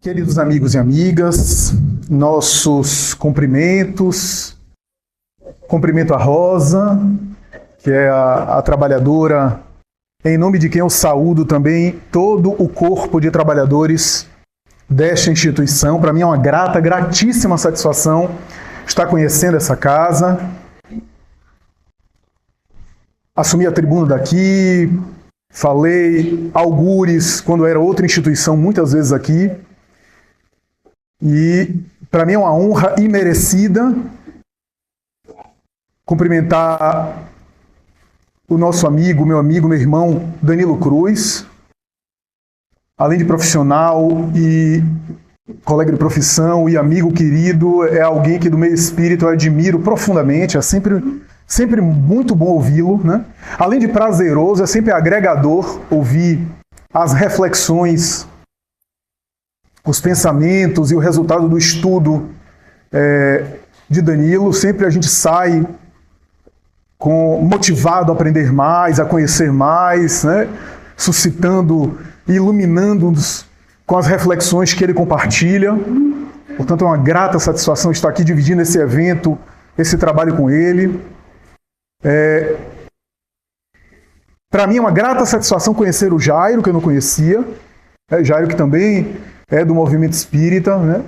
Queridos amigos e amigas, nossos cumprimentos. Cumprimento a Rosa, que é a trabalhadora, em nome de quem eu saúdo também todo o corpo de trabalhadores desta instituição. Para mim é uma gratíssima satisfação estar conhecendo essa casa. Assumi a tribuna daqui, falei algures quando era outra instituição, muitas vezes aqui. E para mim é uma honra imerecida cumprimentar o nosso amigo, meu irmão Danilo Cruz. Além de profissional e colega de profissão e amigo querido, é alguém que do meio espírito eu admiro profundamente, é sempre muito bom ouvi-lo, né? Além de prazeroso, é sempre agregador ouvir as reflexões, os pensamentos e o resultado do estudo de Danilo. Sempre a gente sai motivado a aprender mais, a conhecer mais, né? Suscitando e iluminando-nos com as reflexões que ele compartilha. Portanto, é uma grata satisfação estar aqui dividindo esse evento, esse trabalho com ele. Para mim é uma grata satisfação conhecer o Jairo, que eu não conhecia. Jairo, que também é do movimento espírita, né?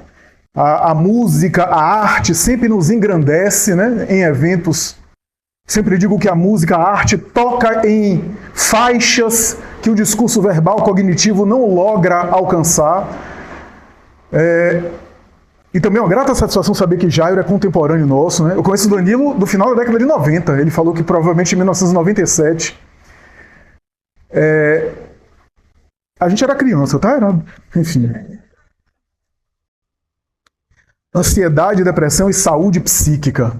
A música, a arte sempre nos engrandece, né? Em eventos. Sempre digo que a música, a arte toca em faixas que o discurso verbal cognitivo não logra alcançar. E também é uma grata satisfação saber que Jairo é contemporâneo nosso, né? Eu conheço o Danilo do final da década de 90. Ele falou que provavelmente em 1997. A gente era criança, tá? Enfim. Ansiedade, depressão e saúde psíquica.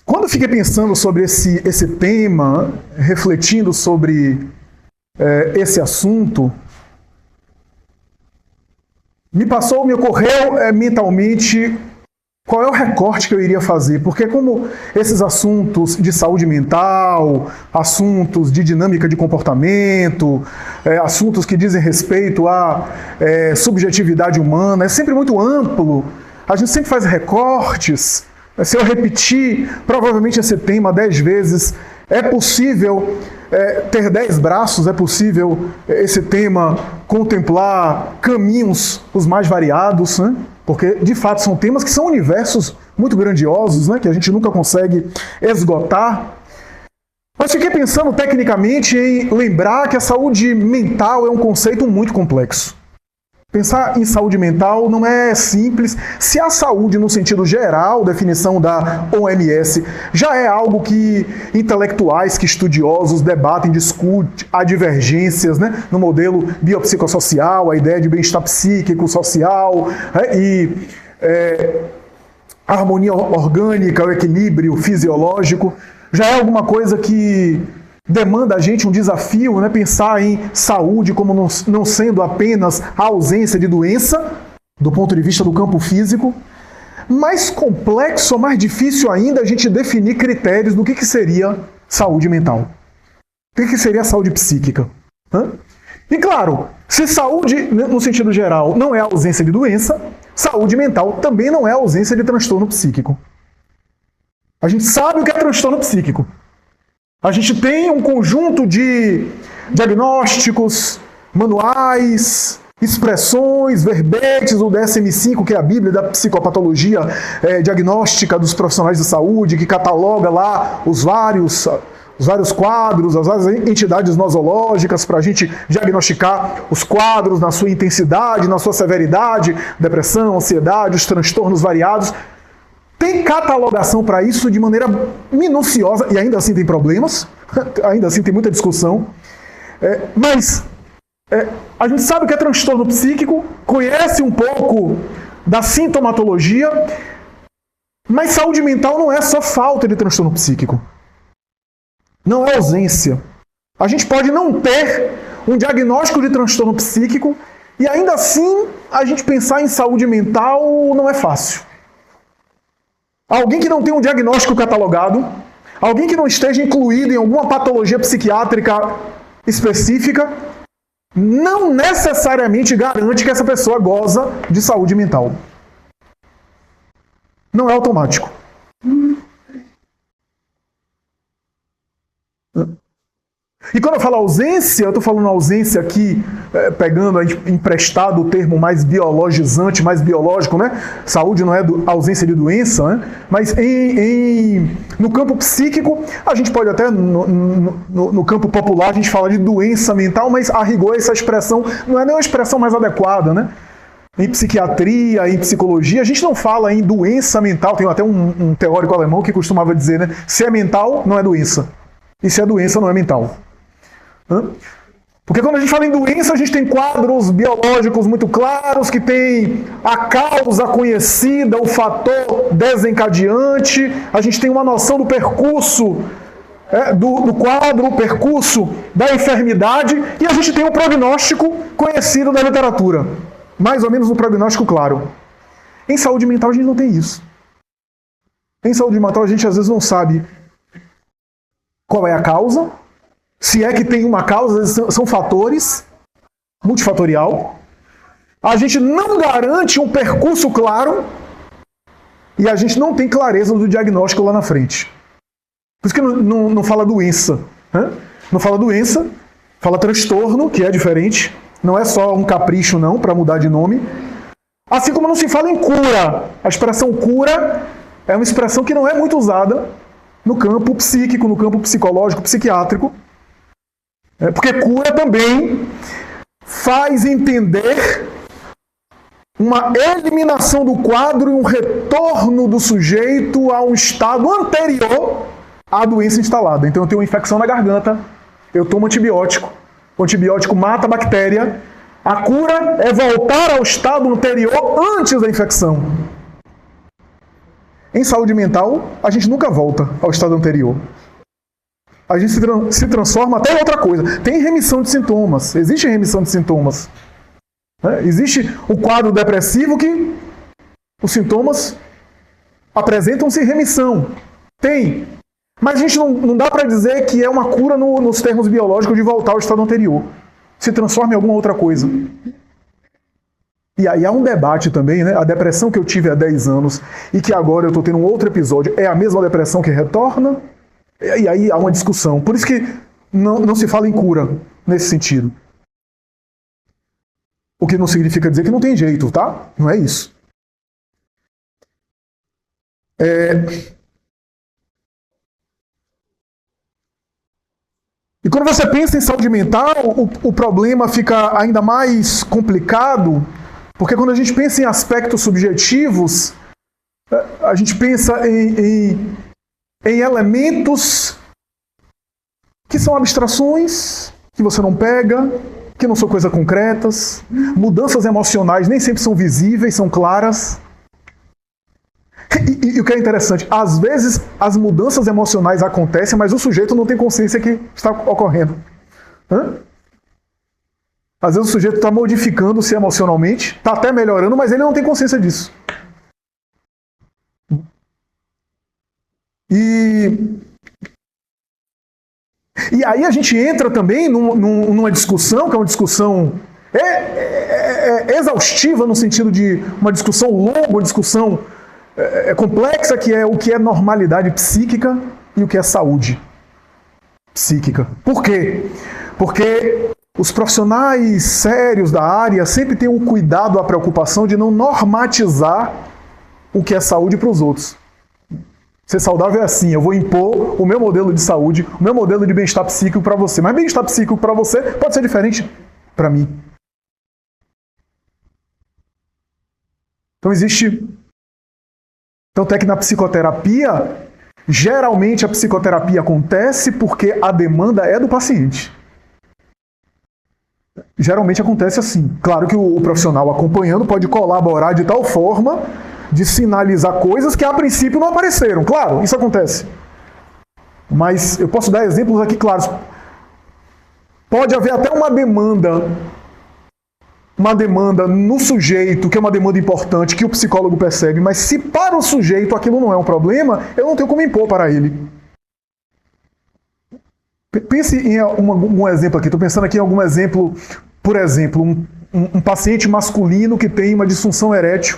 Quando eu fiquei pensando sobre esse tema, refletindo sobre esse assunto, me ocorreu mentalmente qual é o recorte que eu iria fazer, porque como esses assuntos de saúde mental, assuntos de dinâmica de comportamento, assuntos que dizem respeito à subjetividade humana, é sempre muito amplo, a gente sempre faz recortes. Se eu repetir provavelmente esse tema 10 vezes, é possível ter 10 braços, é possível esse tema contemplar caminhos os mais variados, né? Porque de fato são temas que são universos muito grandiosos, né? Que a gente nunca consegue esgotar. Mas fiquei pensando tecnicamente em lembrar que a saúde mental é um conceito muito complexo. Pensar em saúde mental não é simples. Se a saúde, no sentido geral, definição da OMS, já é algo que intelectuais, que estudiosos debatem, discutem, há divergências, né? No modelo biopsicossocial, a ideia de bem-estar psíquico, social, a harmonia orgânica, o equilíbrio fisiológico, já é alguma coisa que demanda a gente um desafio, né? Pensar em saúde como não sendo apenas a ausência de doença, do ponto de vista do campo físico. Mais complexo, mais difícil ainda a gente definir critérios do que seria saúde mental. O que seria saúde psíquica? E claro, se saúde, no sentido geral, não é a ausência de doença, saúde mental também não é a ausência de transtorno psíquico. A gente sabe o que é transtorno psíquico. A gente tem um conjunto de diagnósticos, manuais, expressões, verbetes, o DSM-5, que é a Bíblia da psicopatologia diagnóstica dos profissionais de saúde, que cataloga lá os vários quadros, as várias entidades nosológicas para a gente diagnosticar os quadros na sua intensidade, na sua severidade, depressão, ansiedade, os transtornos variados. Tem catalogação para isso de maneira minuciosa, e ainda assim tem problemas, ainda assim tem muita discussão. Mas a gente sabe o que é transtorno psíquico, conhece um pouco da sintomatologia, mas saúde mental não é só falta de transtorno psíquico. Não é ausência. A gente pode não ter um diagnóstico de transtorno psíquico, e ainda assim a gente pensar em saúde mental não é fácil. Alguém que não tem um diagnóstico catalogado, alguém que não esteja incluído em alguma patologia psiquiátrica específica, não necessariamente garante que essa pessoa goza de saúde mental. Não é automático. E quando eu falo ausência, eu estou falando ausência aqui, pegando emprestado o termo mais biologizante, mais biológico, né? Saúde não é ausência de doença, né? Mas no campo psíquico, a gente pode até, no campo popular, a gente fala de doença mental, mas a rigor essa expressão não é nem uma expressão mais adequada, né? Em psiquiatria, em psicologia, a gente não fala em doença mental. Tem até um teórico alemão que costumava dizer, né? Se é mental, não é doença. E se é doença, não é mental. Porque quando a gente fala em doença, a gente tem quadros biológicos muito claros, que tem a causa conhecida, o fator desencadeante, a gente tem uma noção do percurso do quadro, o percurso da enfermidade, e a gente tem um prognóstico conhecido da literatura. Mais ou menos um prognóstico claro. Em saúde mental a gente não tem isso. Em saúde mental a gente às vezes não sabe qual é a causa, se é que tem uma causa, são fatores, multifatorial. A gente não garante um percurso claro e a gente não tem clareza do diagnóstico lá na frente. Por isso que não fala doença. Né? Não fala doença, fala transtorno, que é diferente. Não é só um capricho, não, para mudar de nome. Assim como não se fala em cura. A expressão cura é uma expressão que não é muito usada no campo psíquico, no campo psicológico, psiquiátrico. Porque cura também faz entender uma eliminação do quadro e um retorno do sujeito a um estado anterior à doença instalada. Então eu tenho uma infecção na garganta, eu tomo antibiótico, o antibiótico mata a bactéria, a cura é voltar ao estado anterior antes da infecção. Em saúde mental, a gente nunca volta ao estado anterior. A gente se transforma até em outra coisa. Tem remissão de sintomas. Existe remissão de sintomas. Existe o quadro depressivo que os sintomas apresentam-se em remissão. Tem. Mas a gente não dá para dizer que é uma cura nos termos biológicos de voltar ao estado anterior. Se transforma em alguma outra coisa. E aí há um debate também, né? A depressão que eu tive há 10 anos e que agora eu estou tendo um outro episódio, é a mesma depressão que retorna? E aí há uma discussão. Por isso que não se fala em cura nesse sentido. O que não significa dizer que não tem jeito, tá? Não é isso. E quando você pensa em saúde mental, o problema fica ainda mais complicado, porque quando a gente pensa em aspectos subjetivos, a gente pensa em elementos que são abstrações, que você não pega, que não são coisas concretas. Mudanças emocionais nem sempre são visíveis, são claras. E o que é interessante, às vezes as mudanças emocionais acontecem, mas o sujeito não tem consciência que está ocorrendo. Às vezes o sujeito está modificando-se emocionalmente, está até melhorando, mas ele não tem consciência disso. E aí a gente entra também numa discussão, que é uma discussão exaustiva, no sentido de uma discussão longa, uma discussão complexa, que é o que é normalidade psíquica e o que é saúde psíquica. Por quê? Porque os profissionais sérios da área sempre têm um cuidado, a preocupação de não normatizar o que é saúde para os outros. Ser saudável é assim, eu vou impor o meu modelo de saúde, o meu modelo de bem-estar psíquico para você. Mas bem-estar psíquico para você pode ser diferente para mim. Então Tanto é que na psicoterapia, geralmente a psicoterapia acontece porque a demanda é do paciente. Geralmente acontece assim. Claro que o profissional acompanhando pode colaborar de tal forma de sinalizar coisas que a princípio não apareceram. Claro, isso acontece. Mas eu posso dar exemplos aqui claros. Pode haver até uma demanda no sujeito, que é uma demanda importante, que o psicólogo percebe, mas se para o sujeito aquilo não é um problema, eu não tenho como impor para ele. Pense em um exemplo aqui, estou pensando aqui em algum exemplo por exemplo, um paciente masculino que tem uma disfunção erétil,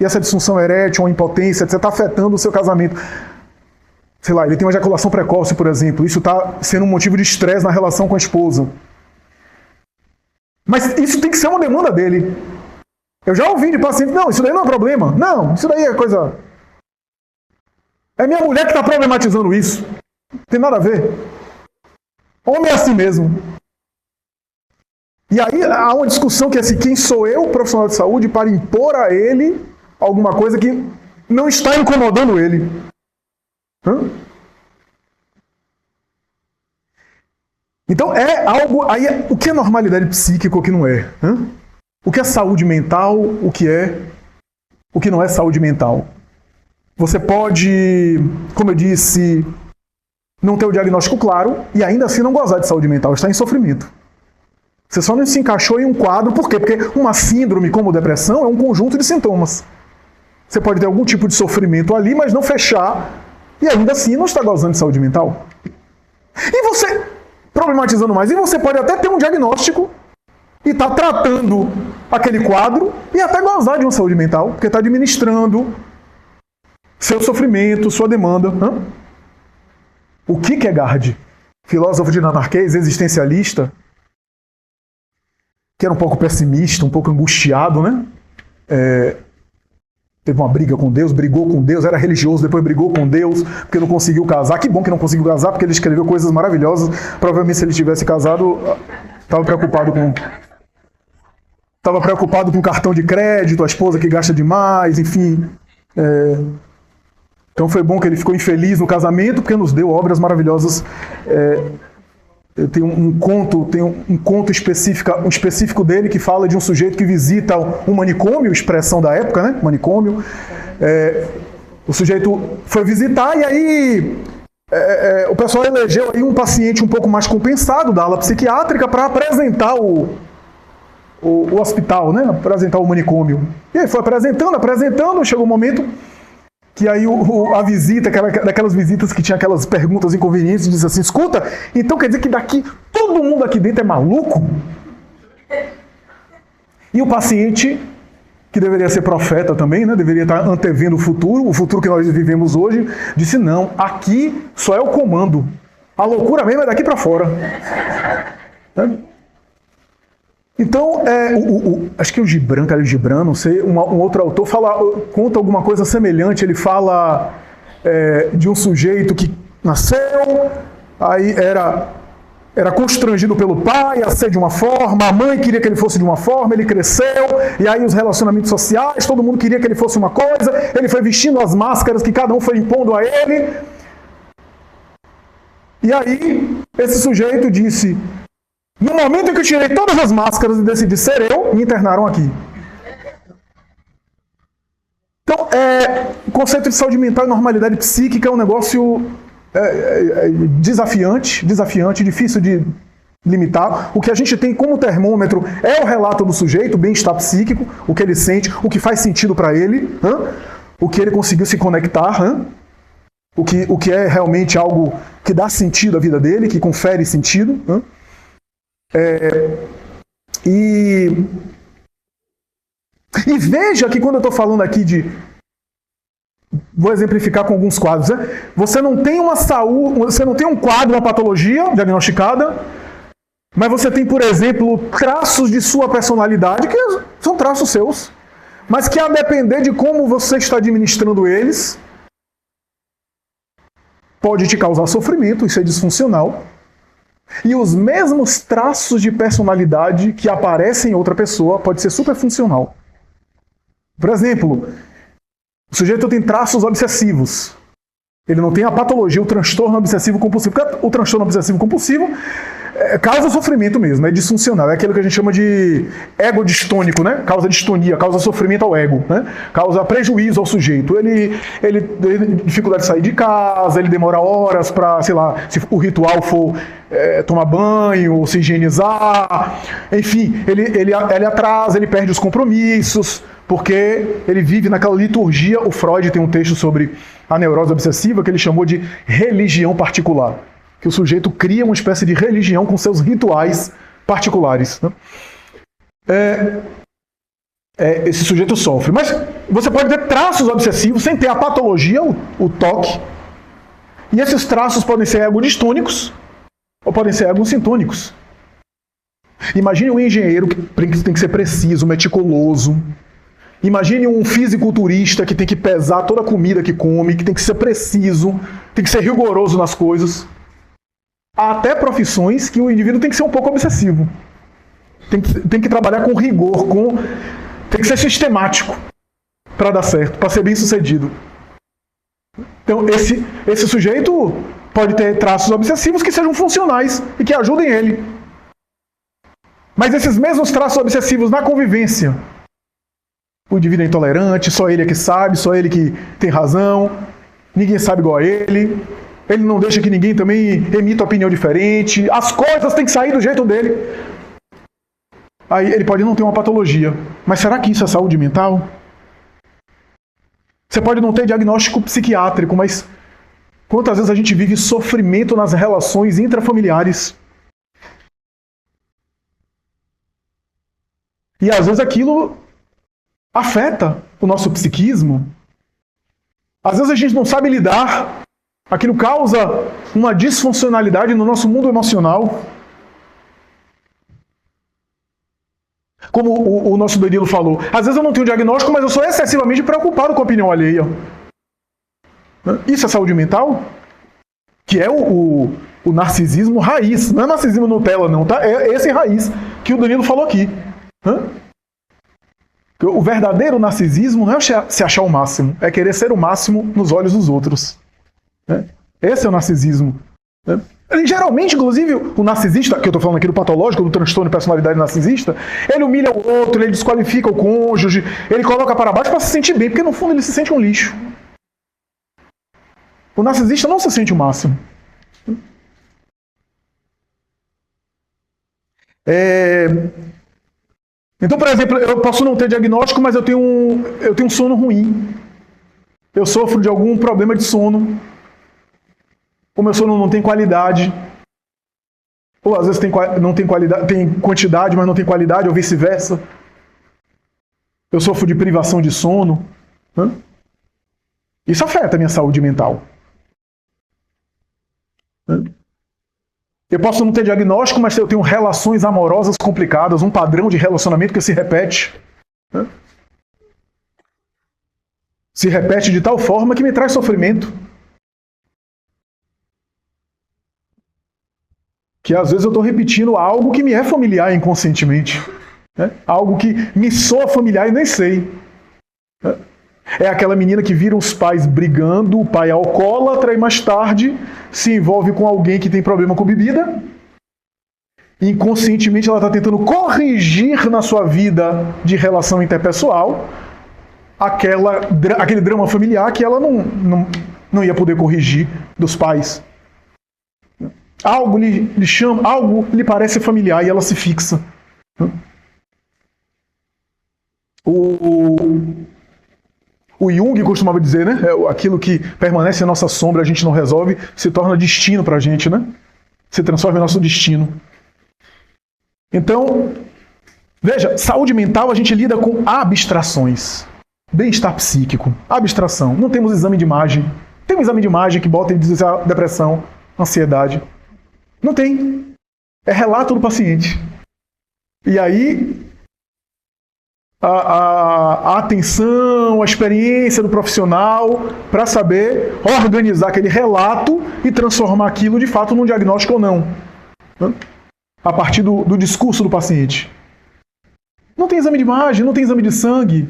e essa disfunção erétil, uma impotência, etc., está afetando o seu casamento. Sei lá, ele tem uma ejaculação precoce, por exemplo, isso está sendo um motivo de estresse na relação com a esposa. Mas isso tem que ser uma demanda dele. Eu já ouvi de paciente, não, isso daí não é problema. Não, isso daí é coisa... É minha mulher que está problematizando isso. Não tem nada a ver. Homem é assim mesmo. E aí há uma discussão que é assim, quem sou eu, profissional de saúde, para impor a ele alguma coisa que não está incomodando ele. Então é algo... Aí, o que é normalidade psíquica, o que não é? O que é saúde mental, o que não é saúde mental? Você pode, como eu disse, não ter o diagnóstico claro e ainda assim não gozar de saúde mental, estar em sofrimento. Você só não se encaixou em um quadro, por quê? Porque uma síndrome como depressão é um conjunto de sintomas. Você pode ter algum tipo de sofrimento ali, mas não fechar e ainda assim não está gozando de saúde mental. E você, problematizando mais, e você pode até ter um diagnóstico e estar tratando aquele quadro e até gozar de uma saúde mental, porque está administrando seu sofrimento, sua demanda. O Kierkegaard, filósofo dinamarquês, existencialista, que era um pouco pessimista, um pouco angustiado, né? Teve uma briga com Deus, brigou com Deus, era religioso, depois brigou com Deus, porque não conseguiu casar. Que bom que não conseguiu casar, porque ele escreveu coisas maravilhosas. Provavelmente se ele tivesse casado, estava preocupado com cartão de crédito, a esposa que gasta demais, enfim. Então foi bom que ele ficou infeliz no casamento, porque nos deu obras maravilhosas. Tem um conto específico dele que fala de um sujeito que visita um manicômio, expressão da época, né? Manicômio. O sujeito foi visitar e aí o pessoal elegeu aí um paciente um pouco mais compensado da ala psiquiátrica para apresentar o hospital, né? Apresentar o manicômio. E aí foi apresentando, chegou um momento que aí a visita, daquelas visitas que tinha aquelas perguntas inconvenientes, diz assim, escuta, então quer dizer que daqui, todo mundo aqui dentro é maluco? E o paciente, que deveria ser profeta também, né, deveria estar antevendo o futuro que nós vivemos hoje, disse, não, aqui só é o comando. A loucura mesmo é daqui para fora. Então, acho que o Gibran, não sei, um outro autor conta alguma coisa semelhante. Ele fala de um sujeito que nasceu, aí era constrangido pelo pai a ser de uma forma, a mãe queria que ele fosse de uma forma, ele cresceu, e aí os relacionamentos sociais, todo mundo queria que ele fosse uma coisa, ele foi vestindo as máscaras que cada um foi impondo a ele. E aí, esse sujeito disse... No momento em que eu tirei todas as máscaras e decidi ser eu, me internaram aqui. Então, o conceito de saúde mental e normalidade psíquica é um negócio desafiante, difícil de limitar. O que a gente tem como termômetro é o relato do sujeito, o bem-estar psíquico, o que ele sente, o que faz sentido para ele, o que ele conseguiu se conectar, o que é realmente algo que dá sentido à vida dele, que confere sentido. E veja que quando eu estou falando aqui vou exemplificar com alguns quadros, né? Você não tem uma saúde, você não tem um quadro, uma patologia diagnosticada, mas você tem, por exemplo, traços de sua personalidade, que são traços seus, mas que a depender de como você está administrando eles, pode te causar sofrimento, isso é disfuncional. E os mesmos traços de personalidade que aparecem em outra pessoa pode ser superfuncional. Por exemplo, o sujeito tem traços obsessivos. Ele não tem a patologia, o transtorno obsessivo compulsivo. Porque o transtorno obsessivo compulsivo causa sofrimento mesmo, é disfuncional. É aquilo que a gente chama de ego distônico, né? Causa distonia, causa sofrimento ao ego, né? Causa prejuízo ao sujeito. Ele tem dificuldade de sair de casa, ele demora horas para, sei lá, se o ritual for tomar banho ou se higienizar. Enfim, ele atrasa, ele perde os compromissos, porque ele vive naquela liturgia. O Freud tem um texto sobre a neurose obsessiva que ele chamou de religião particular. Que o sujeito cria uma espécie de religião com seus rituais particulares, né? esse sujeito sofre. Mas você pode ter traços obsessivos sem ter a patologia, o TOC. E esses traços podem ser ego-distônicos ou podem ser ego-sintônicos. Imagine um engenheiro que tem que ser preciso, meticuloso. Imagine um fisiculturista que tem que pesar toda a comida que come, que tem que ser preciso, tem que ser rigoroso nas coisas. Há até profissões que o indivíduo tem que ser um pouco obsessivo. Tem que trabalhar com rigor, tem que ser sistemático para dar certo, para ser bem sucedido. Então, esse sujeito pode ter traços obsessivos que sejam funcionais e que ajudem ele. Mas esses mesmos traços obsessivos na convivência, o indivíduo é intolerante, só ele é que sabe, só ele que tem razão, ninguém sabe igual a ele não deixa que ninguém também emita opinião diferente, as coisas têm que sair do jeito dele. Aí ele pode não ter uma patologia, mas será que isso é saúde mental? Você pode não ter diagnóstico psiquiátrico, mas quantas vezes a gente vive sofrimento nas relações intrafamiliares? E às vezes aquilo afeta o nosso psiquismo. Às vezes a gente não sabe lidar. Aquilo causa uma disfuncionalidade no nosso mundo emocional. Como o nosso Danilo falou, às vezes eu não tenho diagnóstico, mas eu sou excessivamente preocupado com a opinião alheia. Isso é saúde mental? Que é o narcisismo raiz. Não é narcisismo Nutella, não, tá? É esse raiz que o Danilo falou aqui. O verdadeiro narcisismo não é se achar o máximo, é querer ser o máximo nos olhos dos outros. Esse é o narcisismo. Geralmente, inclusive, o narcisista, que eu estou falando aqui do patológico, do transtorno de personalidade narcisista, ele humilha o outro, ele desqualifica o cônjuge, ele coloca para baixo para se sentir bem, porque no fundo ele se sente um lixo. O narcisista não se sente o máximo. Então, por exemplo, eu posso não ter diagnóstico, mas eu tenho um sono ruim. Eu sofro de algum problema de sono. O meu sono não tem qualidade. Ou às vezes não tem qualidade, tem quantidade, mas não tem qualidade, ou vice-versa. Eu sofro de privação de sono. Isso afeta a minha saúde mental. Eu posso não ter diagnóstico, mas eu tenho relações amorosas complicadas, um padrão de relacionamento que se repete. Se repete de tal forma que me traz sofrimento. Que às vezes eu estou repetindo algo que me é familiar inconscientemente. Algo que me soa familiar e nem sei. É aquela menina que vira os pais brigando, o pai é alcoólatra e mais tarde se envolve com alguém que tem problema com bebida. Inconscientemente ela está tentando corrigir na sua vida de relação interpessoal aquele drama familiar que ela não ia poder corrigir dos pais. Algo lhe chama, algo lhe parece familiar e ela se fixa. O Jung costumava dizer, né? Aquilo que permanece em nossa sombra, a gente não resolve, se torna destino pra gente, né? Se transforma em nosso destino. Então, veja, saúde mental a gente lida com abstrações. Bem-estar psíquico, abstração. Não temos exame de imagem. Tem um exame de imagem que bota e diz depressão, ansiedade. Não tem. É relato do paciente. E aí, a atenção, a experiência do profissional para saber organizar aquele relato e transformar aquilo de fato num diagnóstico ou não. A partir do discurso do paciente. Não tem exame de imagem, não tem exame de sangue.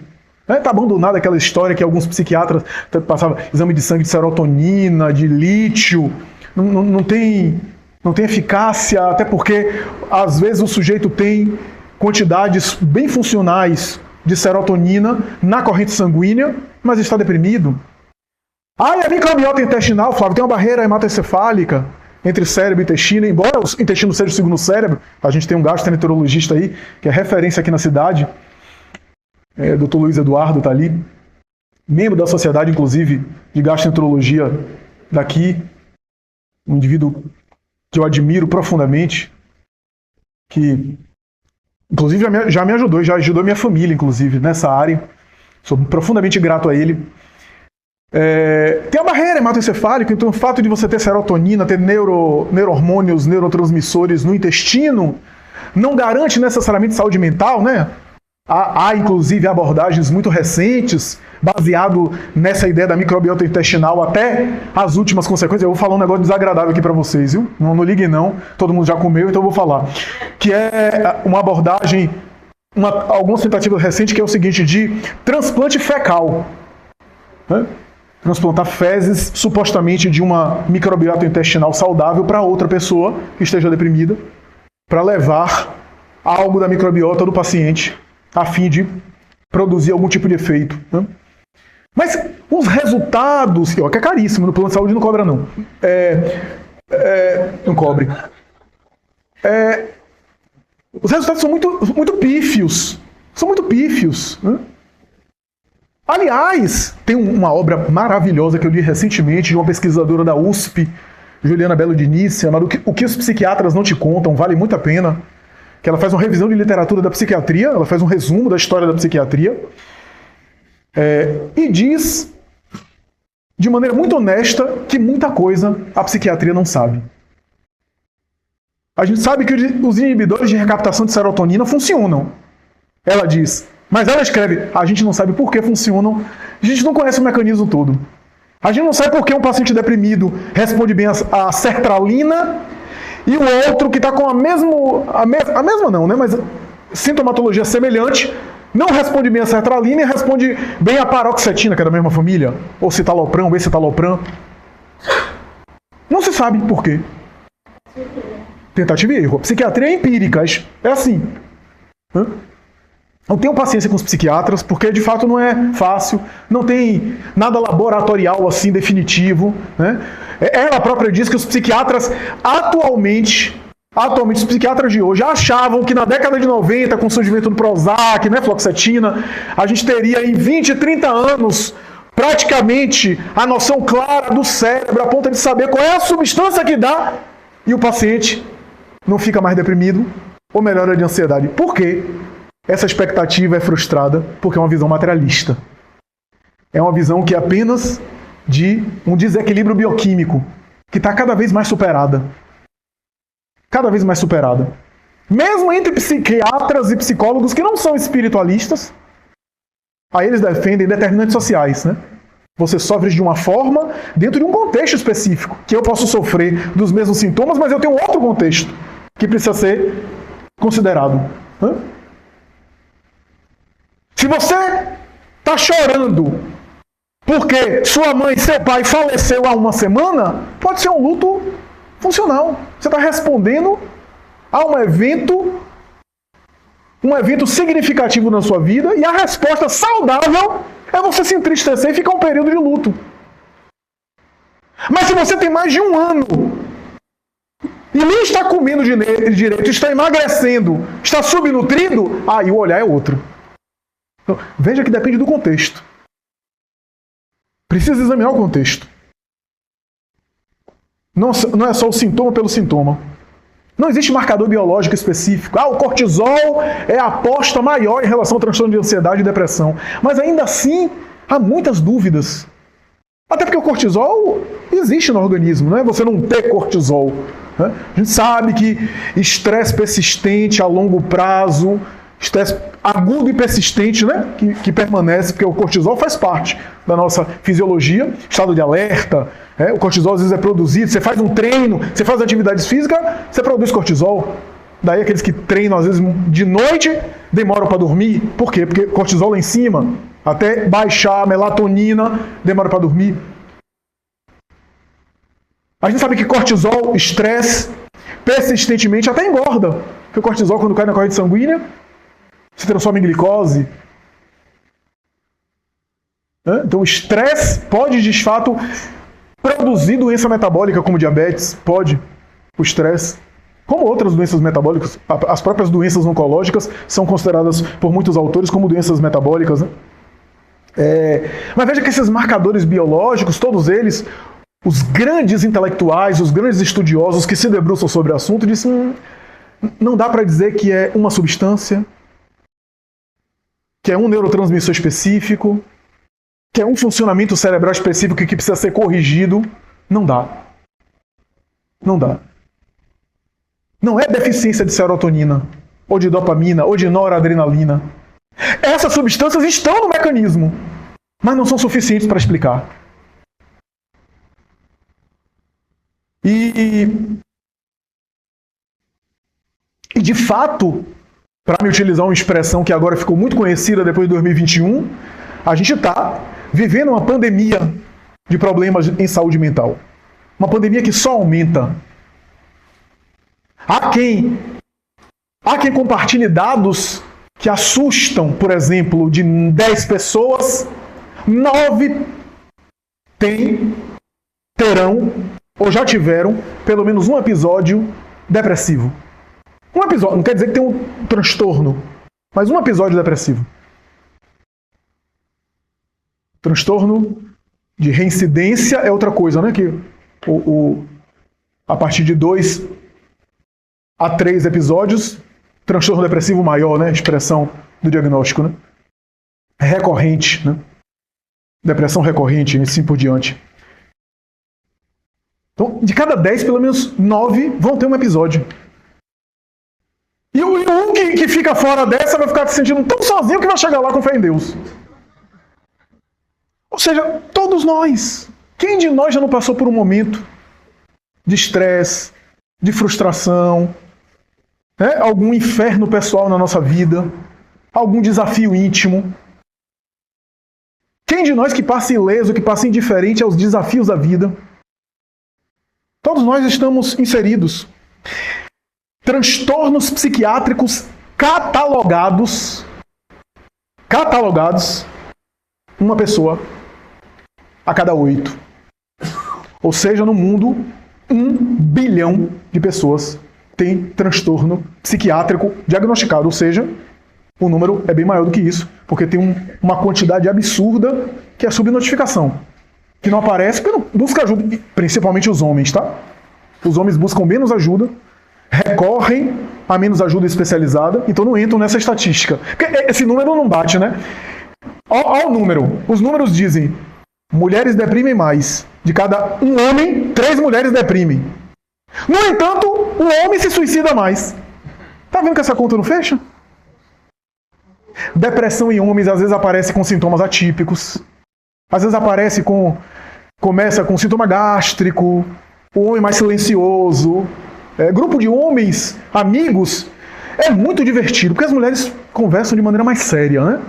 Está abandonada aquela história que alguns psiquiatras passavam exame de sangue de serotonina, de lítio. Não tem eficácia, até porque às vezes o sujeito tem quantidades bem funcionais de serotonina na corrente sanguínea, mas está deprimido. E a microbiota intestinal, Flávio, tem uma barreira hematoencefálica entre cérebro e intestino, embora o intestino seja o segundo cérebro, a gente tem um gastroenterologista aí, que é referência aqui na cidade, Dr. Luiz Eduardo está ali, membro da sociedade, inclusive, de gastroenterologia daqui, um indivíduo que eu admiro profundamente, que Inclusive já me ajudou, já ajudou minha família, inclusive, nessa área. Sou profundamente grato a ele. Tem a barreira hematoencefálica, então o fato de você ter serotonina, ter neurohormônios, neurotransmissores no intestino, não garante necessariamente saúde mental, né? Há inclusive abordagens muito recentes, baseado nessa ideia da microbiota intestinal até as últimas consequências. Eu vou falar um negócio desagradável aqui para vocês, viu? Não liguem não, todo mundo já comeu, então eu vou falar. Que é uma abordagem, algumas tentativas recentes, que é o seguinte, de transplante fecal. Né? Transplantar fezes, supostamente de uma microbiota intestinal saudável, para outra pessoa que esteja deprimida, para levar algo da microbiota do paciente, a fim de produzir algum tipo de efeito. Né? Mas os resultados, que é caríssimo, no plano de saúde não cobra não. Não cobre. Os resultados são muito pífios. São muito pífios. Né? Aliás, tem uma obra maravilhosa que eu li recentemente, de uma pesquisadora da USP, Juliana Belo Diniz, chamada O que os psiquiatras não te contam, vale muito a pena. Que ela faz uma revisão de literatura da psiquiatria, ela faz um resumo da história da psiquiatria, e diz, de maneira muito honesta, que muita coisa a psiquiatria não sabe. A gente sabe que os inibidores de recaptação de serotonina funcionam. Ela diz, mas ela escreve, a gente não sabe por que funcionam, a gente não conhece o mecanismo todo. A gente não sabe por que um paciente deprimido responde bem a sertralina, e o outro que está com a mesma não, né? Mas sintomatologia semelhante, não responde bem a sertralina e responde bem a paroxetina, que é da mesma família, ou citalopram, ou escitalopram. Não se sabe por quê. Tentativa e erro. A psiquiatria é empírica, é assim. Não tenham paciência com os psiquiatras, porque de fato não é fácil, não tem nada laboratorial assim definitivo, né? Ela própria diz que os psiquiatras atualmente os psiquiatras de hoje achavam que na década de 90, com o surgimento do Prozac, né, fluoxetina, a gente teria em 20, 30 anos praticamente a noção clara do cérebro, a ponto de saber qual é a substância que dá, e o paciente não fica mais deprimido ou melhora de ansiedade. Por quê? Essa expectativa é frustrada porque é uma visão materialista. É uma visão que é apenas de um desequilíbrio bioquímico, que está cada vez mais superada. Cada vez mais superada. Mesmo entre psiquiatras e psicólogos que não são espiritualistas, aí eles defendem determinantes sociais, né? Você sofre de uma forma dentro de um contexto específico, que eu posso sofrer dos mesmos sintomas, mas eu tenho outro contexto que precisa ser considerado. Se você está chorando porque sua mãe e seu pai faleceu há uma semana, pode ser um luto funcional. Você está respondendo a um evento significativo na sua vida, e a resposta saudável é você se entristecer e ficar um período de luto. Mas se você tem mais de um ano e nem está comendo direito, está emagrecendo, está subnutrido, aí o olhar é outro. Então, veja que depende do contexto. Precisa examinar o contexto. Não é só o sintoma pelo sintoma. Não existe marcador biológico específico. O cortisol é a aposta maior em relação ao transtorno de ansiedade e depressão. Mas ainda assim, há muitas dúvidas. Até porque o cortisol existe no organismo, não é você não ter cortisol. Né? A gente sabe que estresse persistente a longo prazo, estresse agudo e persistente, né? que permanece, porque o cortisol faz parte da nossa fisiologia, estado de alerta. O cortisol às vezes é produzido, você faz um treino, você faz atividades físicas, você produz cortisol. Daí aqueles que treinam às vezes de noite demoram para dormir. Por quê? Porque cortisol lá em cima, até baixar a melatonina, demora para dormir. A gente sabe que cortisol, estresse, persistentemente até engorda. Porque o cortisol, quando cai na corrente sanguínea, se transforma em glicose. Então o estresse pode, de fato, produzir doença metabólica como diabetes. Pode. O estresse. Como outras doenças metabólicas, as próprias doenças oncológicas são consideradas por muitos autores como doenças metabólicas. Né? Mas veja que esses marcadores biológicos, todos eles, os grandes intelectuais, os grandes estudiosos que se debruçam sobre o assunto, dizem Não dá para dizer que é uma substância, que é um neurotransmissor específico, que é um funcionamento cerebral específico que precisa ser corrigido. Não dá. Não dá. Não é deficiência de serotonina, ou de dopamina, ou de noradrenalina. Essas substâncias estão no mecanismo, mas não são suficientes para explicar. E de fato, para me utilizar uma expressão que agora ficou muito conhecida depois de 2021, a gente está vivendo uma pandemia de problemas em saúde mental. Uma pandemia que só aumenta. Há quem compartilhe dados que assustam, por exemplo, de 10 pessoas, 9 terão ou já tiveram pelo menos um episódio depressivo. Um episódio, não quer dizer que tem um transtorno, mas um episódio depressivo. Transtorno de reincidência é outra coisa, né? Que a partir de 2 a 3 episódios, transtorno depressivo maior, né? Expressão do diagnóstico, né? Recorrente, né? Depressão recorrente, e assim por diante. Então, de cada 10, pelo menos 9 vão ter um episódio. E um que fica fora dessa vai ficar se sentindo tão sozinho que vai chegar lá com fé em Deus. Ou seja, todos nós. Quem de nós já não passou por um momento de estresse, de frustração, né? Algum inferno pessoal na nossa vida, algum desafio íntimo? Quem de nós que passa ileso, que passa indiferente aos desafios da vida? Todos nós estamos inseridos. Transtornos psiquiátricos catalogados, uma pessoa a cada 8. Ou seja, no mundo, 1 bilhão de pessoas tem transtorno psiquiátrico diagnosticado. Ou seja, o número é bem maior do que isso, porque tem uma quantidade absurda que é subnotificação, que não aparece porque não busca ajuda, principalmente os homens, tá? Os homens buscam menos ajuda, recorrem a menos ajuda especializada, então não entram nessa estatística. Porque esse número não bate, né? Olha o número. Os números dizem: mulheres deprimem mais. De cada 1 homem, 3 mulheres deprimem. No entanto, o homem se suicida mais. Tá vendo que essa conta não fecha? Depressão em homens às vezes aparece com sintomas atípicos. Às vezes começa com sintoma gástrico, o homem mais silencioso. Grupo de homens, amigos, é muito divertido, porque as mulheres conversam de maneira mais séria, né?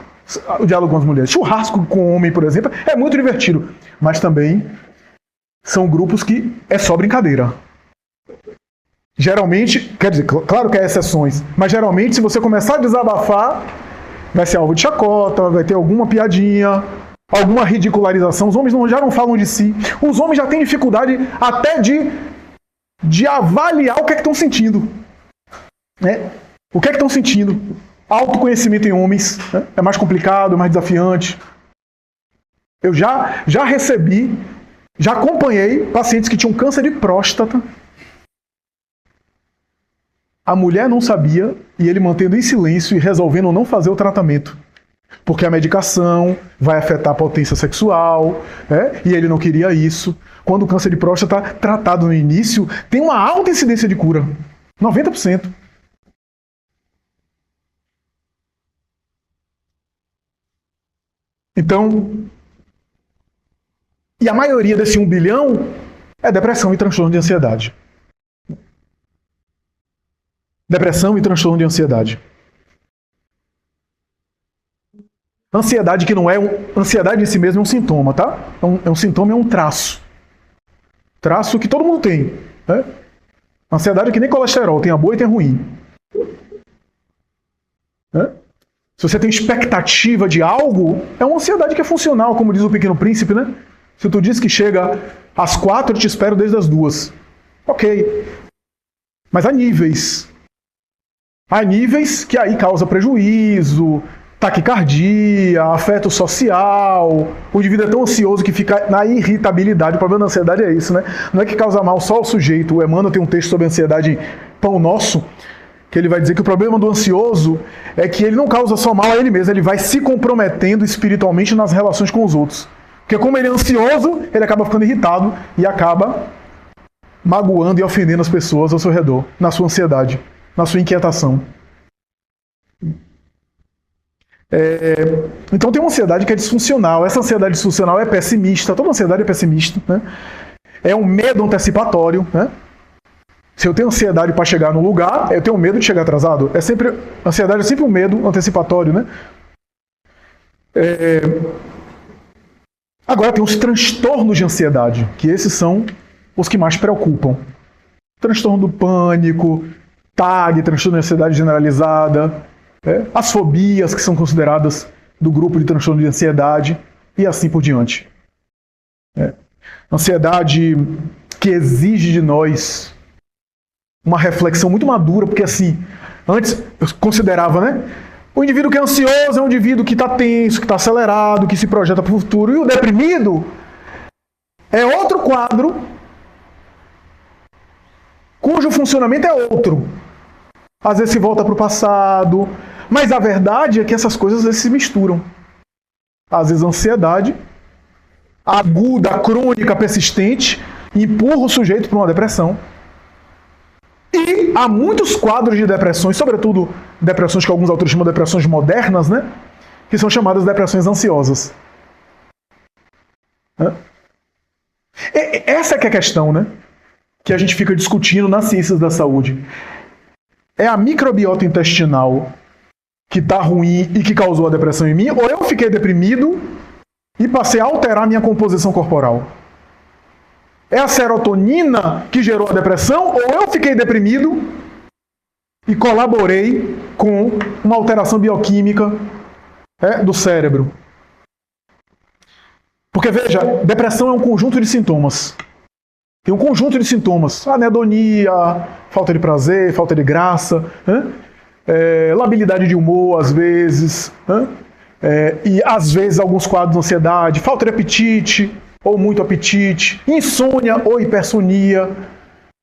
O diálogo com as mulheres. Churrasco com o homem, por exemplo, é muito divertido. Mas também são grupos que é só brincadeira. Geralmente, quer dizer, claro que há exceções, mas geralmente se você começar a desabafar, vai ser alvo de chacota, vai ter alguma piadinha, alguma ridicularização. Os homens já não falam de si. Os homens já têm dificuldade até de avaliar o que é que estão sentindo. Né? O que é que estão sentindo? Autoconhecimento em homens, né? É mais complicado, é mais desafiante. Eu já acompanhei pacientes que tinham câncer de próstata. A mulher não sabia e ele mantendo em silêncio e resolvendo não fazer o tratamento. Porque a medicação vai afetar a potência sexual, né? E ele não queria isso. Quando o câncer de próstata tratado no início, tem uma alta incidência de cura. 90%. Então, e a maioria desse 1 bilhão é depressão e transtorno de ansiedade. Depressão e transtorno de ansiedade. Ansiedade que não é... Ansiedade em si mesmo é um sintoma, tá? É um sintoma, é um traço. Traço que todo mundo tem. Né? Ansiedade é que nem colesterol, tem a boa e tem a ruim. Né? Se você tem expectativa de algo, é uma ansiedade que é funcional, como diz o Pequeno Príncipe, né? Se tu diz que chega às 4, eu te espero desde as 2. Ok. Mas há níveis. Há níveis que aí causa prejuízo, taquicardia, afeto social. O indivíduo é tão ansioso que fica na irritabilidade. O problema da ansiedade é isso, né? Não é que causa mal só o sujeito. O Emmanuel tem um texto sobre ansiedade, Pão Nosso, que ele vai dizer que o problema do ansioso é que ele não causa só mal a ele mesmo, ele vai se comprometendo espiritualmente nas relações com os outros. Porque como ele é ansioso, ele acaba ficando irritado e acaba magoando e ofendendo as pessoas ao seu redor, na sua ansiedade, na sua inquietação. Então tem uma ansiedade que é disfuncional. Essa ansiedade disfuncional é pessimista, toda ansiedade é pessimista, né? É um medo antecipatório, né? Se eu tenho ansiedade para chegar no lugar, eu tenho medo de chegar atrasado. Ansiedade é sempre um medo antecipatório, né? Agora tem os transtornos de ansiedade, que esses são os que mais preocupam. Transtorno do pânico, TAG, transtorno de ansiedade generalizada, as fobias que são consideradas do grupo de transtorno de ansiedade e assim por diante. Ansiedade que exige de nós uma reflexão muito madura, porque assim, antes eu considerava, né? O indivíduo que é ansioso é um indivíduo que está tenso, que está acelerado, que se projeta para o futuro. E o deprimido é outro quadro cujo funcionamento é outro. Às vezes se volta para o passado, mas a verdade é que essas coisas às vezes se misturam. Às vezes a ansiedade aguda, crônica, persistente, empurra o sujeito para uma depressão. E há muitos quadros de depressões, sobretudo depressões que alguns autores chamam de depressões modernas, né? Que são chamadas de depressões ansiosas. Essa é que é a questão, né? Que a gente fica discutindo nas ciências da saúde. É a microbiota intestinal que está ruim e que causou a depressão em mim, ou eu fiquei deprimido e passei a alterar minha composição corporal? É a serotonina que gerou a depressão, ou eu fiquei deprimido e colaborei com uma alteração bioquímica do cérebro? Porque, veja, depressão é um conjunto de sintomas. Tem um conjunto de sintomas. Anedonia, falta de prazer, falta de graça, labilidade de humor, às vezes, e às vezes alguns quadros de ansiedade, falta de apetite, ou muito apetite, insônia ou hipersonia.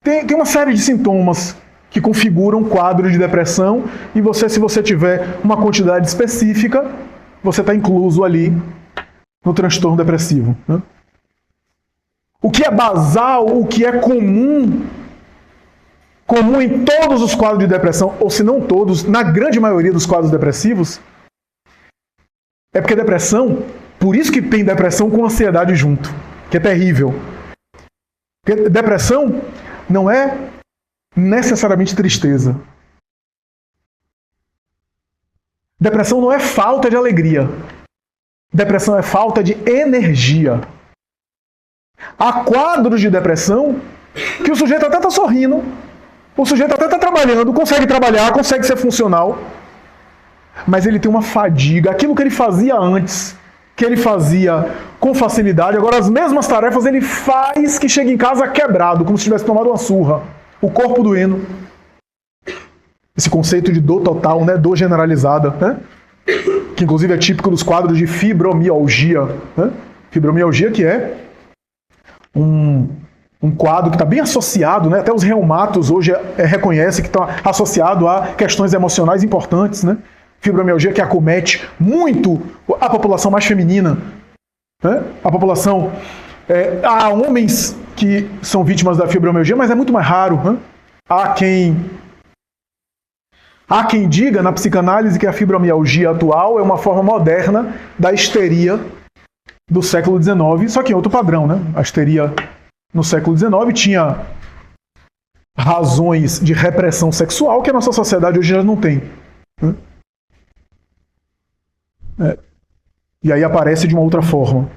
Tem uma série de sintomas que configuram um quadro de depressão e se você tiver uma quantidade específica, você está incluso ali no transtorno depressivo. O que é basal, o que é comum em todos os quadros de depressão, ou se não todos, na grande maioria dos quadros depressivos, é porque depressão, por isso que tem depressão com ansiedade junto, que é terrível. Porque depressão não é necessariamente tristeza. Depressão não é falta de alegria. Depressão é falta de energia. Há quadros de depressão que o sujeito até está sorrindo, o sujeito até está trabalhando, consegue trabalhar, consegue ser funcional, mas ele tem uma fadiga. Aquilo que ele fazia antes, que ele fazia com facilidade, agora as mesmas tarefas ele faz que chega em casa quebrado, como se tivesse tomado uma surra, o corpo doendo. Esse conceito de dor total, né? Dor generalizada, né? Que inclusive é típico dos quadros de fibromialgia. Né? Fibromialgia que é um quadro que está bem associado, né? Até os reumatos hoje reconhecem que está associado a questões emocionais importantes, né? Fibromialgia que acomete muito a população mais feminina. Né? A população... há homens que são vítimas da fibromialgia, mas é muito mais raro. Né? Há quem diga na psicanálise que a fibromialgia atual é uma forma moderna da histeria do século XIX, só que em outro padrão. Né? A histeria no século XIX tinha razões de repressão sexual que a nossa sociedade hoje já não tem. Né? E aí aparece de uma outra forma.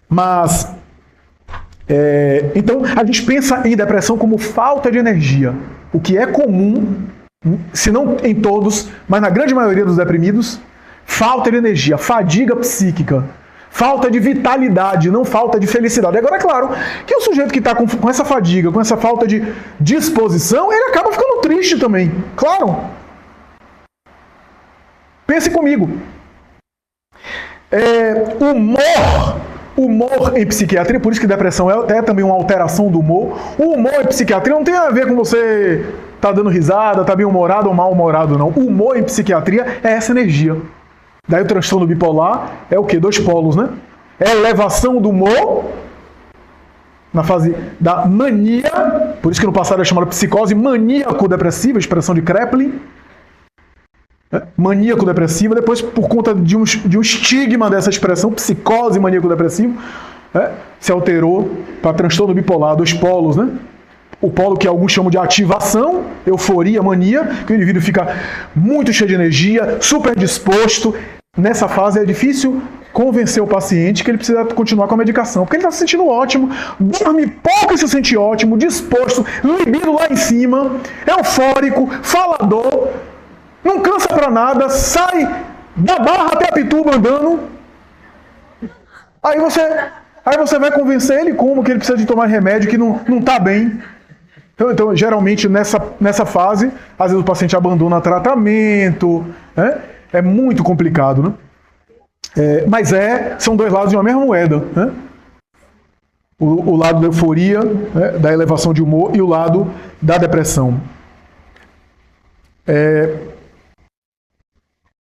Mas, então, a gente pensa em depressão como falta de energia. O que é comum, se não em todos, mas na grande maioria dos deprimidos, falta de energia, fadiga psíquica, falta de vitalidade, não falta de felicidade. Agora, é claro que o sujeito que está com essa fadiga, com essa falta de disposição, ele acaba ficando triste também. Claro. Pense comigo. Humor em psiquiatria, por isso que depressão é também uma alteração do humor. O humor em psiquiatria não tem a ver com você tá dando risada, tá bem-humorado ou mal-humorado, não. O humor em psiquiatria é essa energia. Daí o transtorno bipolar é o quê? 2 polos, né? É a elevação do humor na fase da mania, por isso que no passado é chamada psicose maníaco-depressiva, expressão de Kraepelin. Maníaco-depressiva, depois por conta de um estigma dessa expressão, psicose maníaco-depressiva, se alterou para transtorno bipolar, 2 polos, né? O polo que alguns chamam de ativação, euforia, mania, que o indivíduo fica muito cheio de energia, super disposto. Nessa fase é difícil convencer o paciente que ele precisa continuar com a medicação, porque ele está se sentindo ótimo, dorme pouco e se sente ótimo, disposto, libido lá em cima, eufórico, falador, não cansa para nada, sai da Barra até a Pituba andando. Aí você vai convencer ele como que ele precisa de tomar remédio que não está bem. Então, geralmente, nessa fase, às vezes o paciente abandona tratamento, né? É muito complicado, né? Mas são 2 lados de uma mesma moeda, né? O lado da euforia, né, da elevação de humor, e o lado da depressão.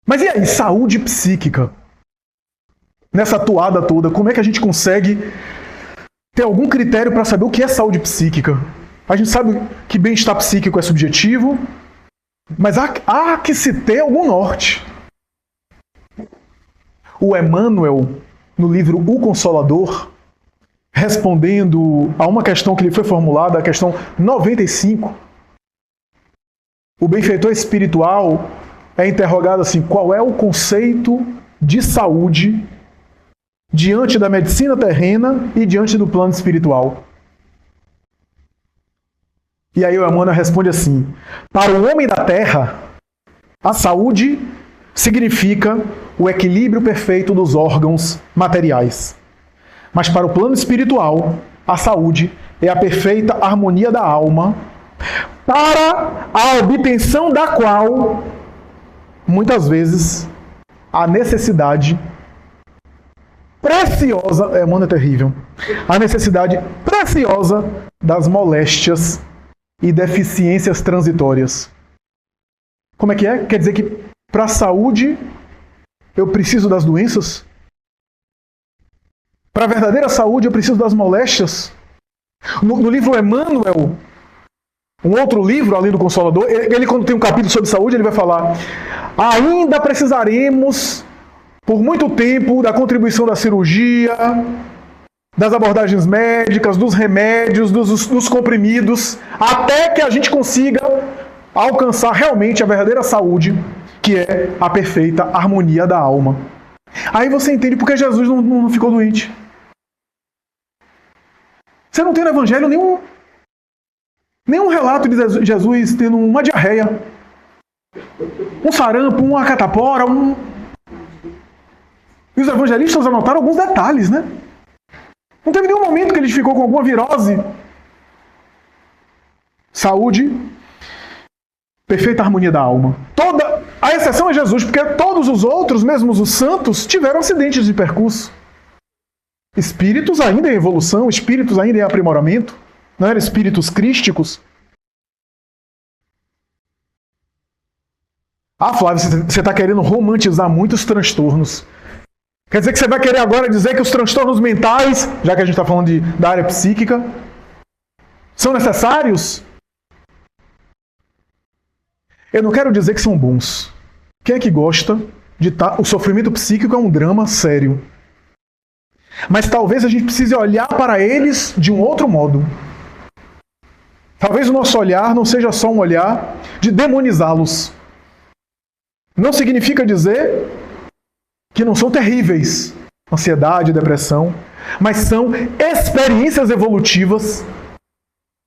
Mas e aí, saúde psíquica? Nessa toada toda, como é que a gente consegue ter algum critério para saber o que é saúde psíquica? A gente sabe que bem-estar psíquico é subjetivo, mas há que se ter algum norte. O Emmanuel, no livro O Consolador, respondendo a uma questão que lhe foi formulada, a questão 95, o benfeitor espiritual é interrogado assim: qual é o conceito de saúde diante da medicina terrena e diante do plano espiritual? E aí o Emmanuel responde assim: para o homem da terra, a saúde significa o equilíbrio perfeito dos órgãos materiais. Mas para o plano espiritual, a saúde é a perfeita harmonia da alma, para a obtenção da qual, muitas vezes, a necessidade preciosa, Emmanuel é terrível, a necessidade preciosa das moléstias e deficiências transitórias. Como é que é? Quer dizer que para a saúde eu preciso das doenças? Para a verdadeira saúde eu preciso das moléstias? No livro Emmanuel, um outro livro além do Consolador, ele quando tem um capítulo sobre saúde, ele vai falar: ainda precisaremos por muito tempo da contribuição da cirurgia, das abordagens médicas, dos remédios, dos comprimidos, até que a gente consiga alcançar realmente a verdadeira saúde, que é a perfeita harmonia da alma. Aí você entende por que Jesus não ficou doente. Você não tem no Evangelho nenhum relato de Jesus tendo uma diarreia, um sarampo, uma catapora, E os evangelistas anotaram alguns detalhes, né? Não teve nenhum momento que ele ficou com alguma virose. Saúde, perfeita harmonia da alma. A exceção é Jesus, porque todos os outros, mesmo os santos, tiveram acidentes de percurso. Espíritos ainda em evolução, espíritos ainda em aprimoramento. Não eram espíritos crísticos. Ah, Flávio, você está querendo romantizar muitos transtornos. Quer dizer que você vai querer agora dizer que os transtornos mentais, já que a gente está falando da área psíquica, são necessários? Eu não quero dizer que são bons. Quem é que gosta de o sofrimento psíquico é um drama sério. Mas talvez a gente precise olhar para eles de um outro modo. Talvez o nosso olhar não seja só um olhar de demonizá-los. Não significa dizer que não são terríveis, ansiedade, depressão, mas são experiências evolutivas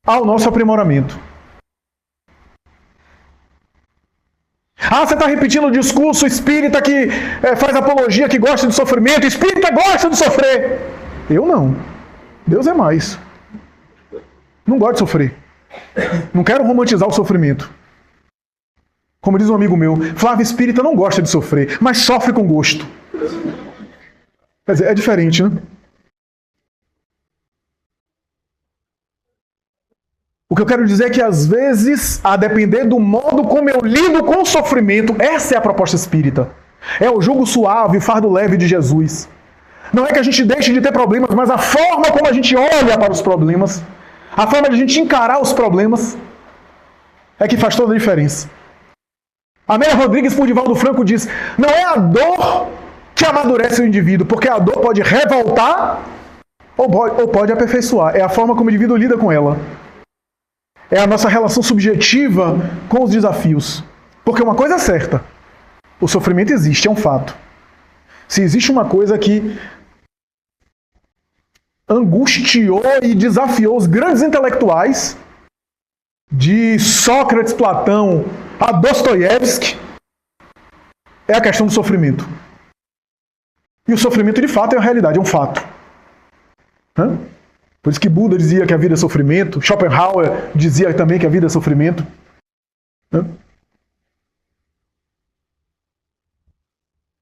ao nosso aprimoramento. Ah, você está repetindo o discurso espírita que faz apologia, que gosta de sofrimento. Espírita gosta de sofrer. Eu não. Deus é mais. Não gosto de sofrer. Não quero romantizar o sofrimento. Como diz um amigo meu, Flávio, espírita não gosta de sofrer, mas sofre com gosto. Quer dizer, é diferente, né? O que eu quero dizer é que, às vezes, a depender do modo como eu lido com o sofrimento, essa é a proposta espírita. É o jugo suave, o fardo leve de Jesus. Não é que a gente deixe de ter problemas, mas a forma como a gente olha para os problemas, a forma de a gente encarar os problemas, é que faz toda a diferença. Amélia Rodrigues, por Divaldo Franco, diz: não é a dor que amadurece o indivíduo, porque a dor pode revoltar ou pode aperfeiçoar. É a forma como o indivíduo lida com ela. É a nossa relação subjetiva com os desafios. Porque uma coisa é certa: o sofrimento existe, é um fato. Se existe uma coisa que angustiou e desafiou os grandes intelectuais, de Sócrates, Platão a Dostoiévski, é a questão do sofrimento. E o sofrimento, de fato, é a realidade, é um fato. Por isso que Buda dizia que a vida é sofrimento, Schopenhauer dizia também que a vida é sofrimento.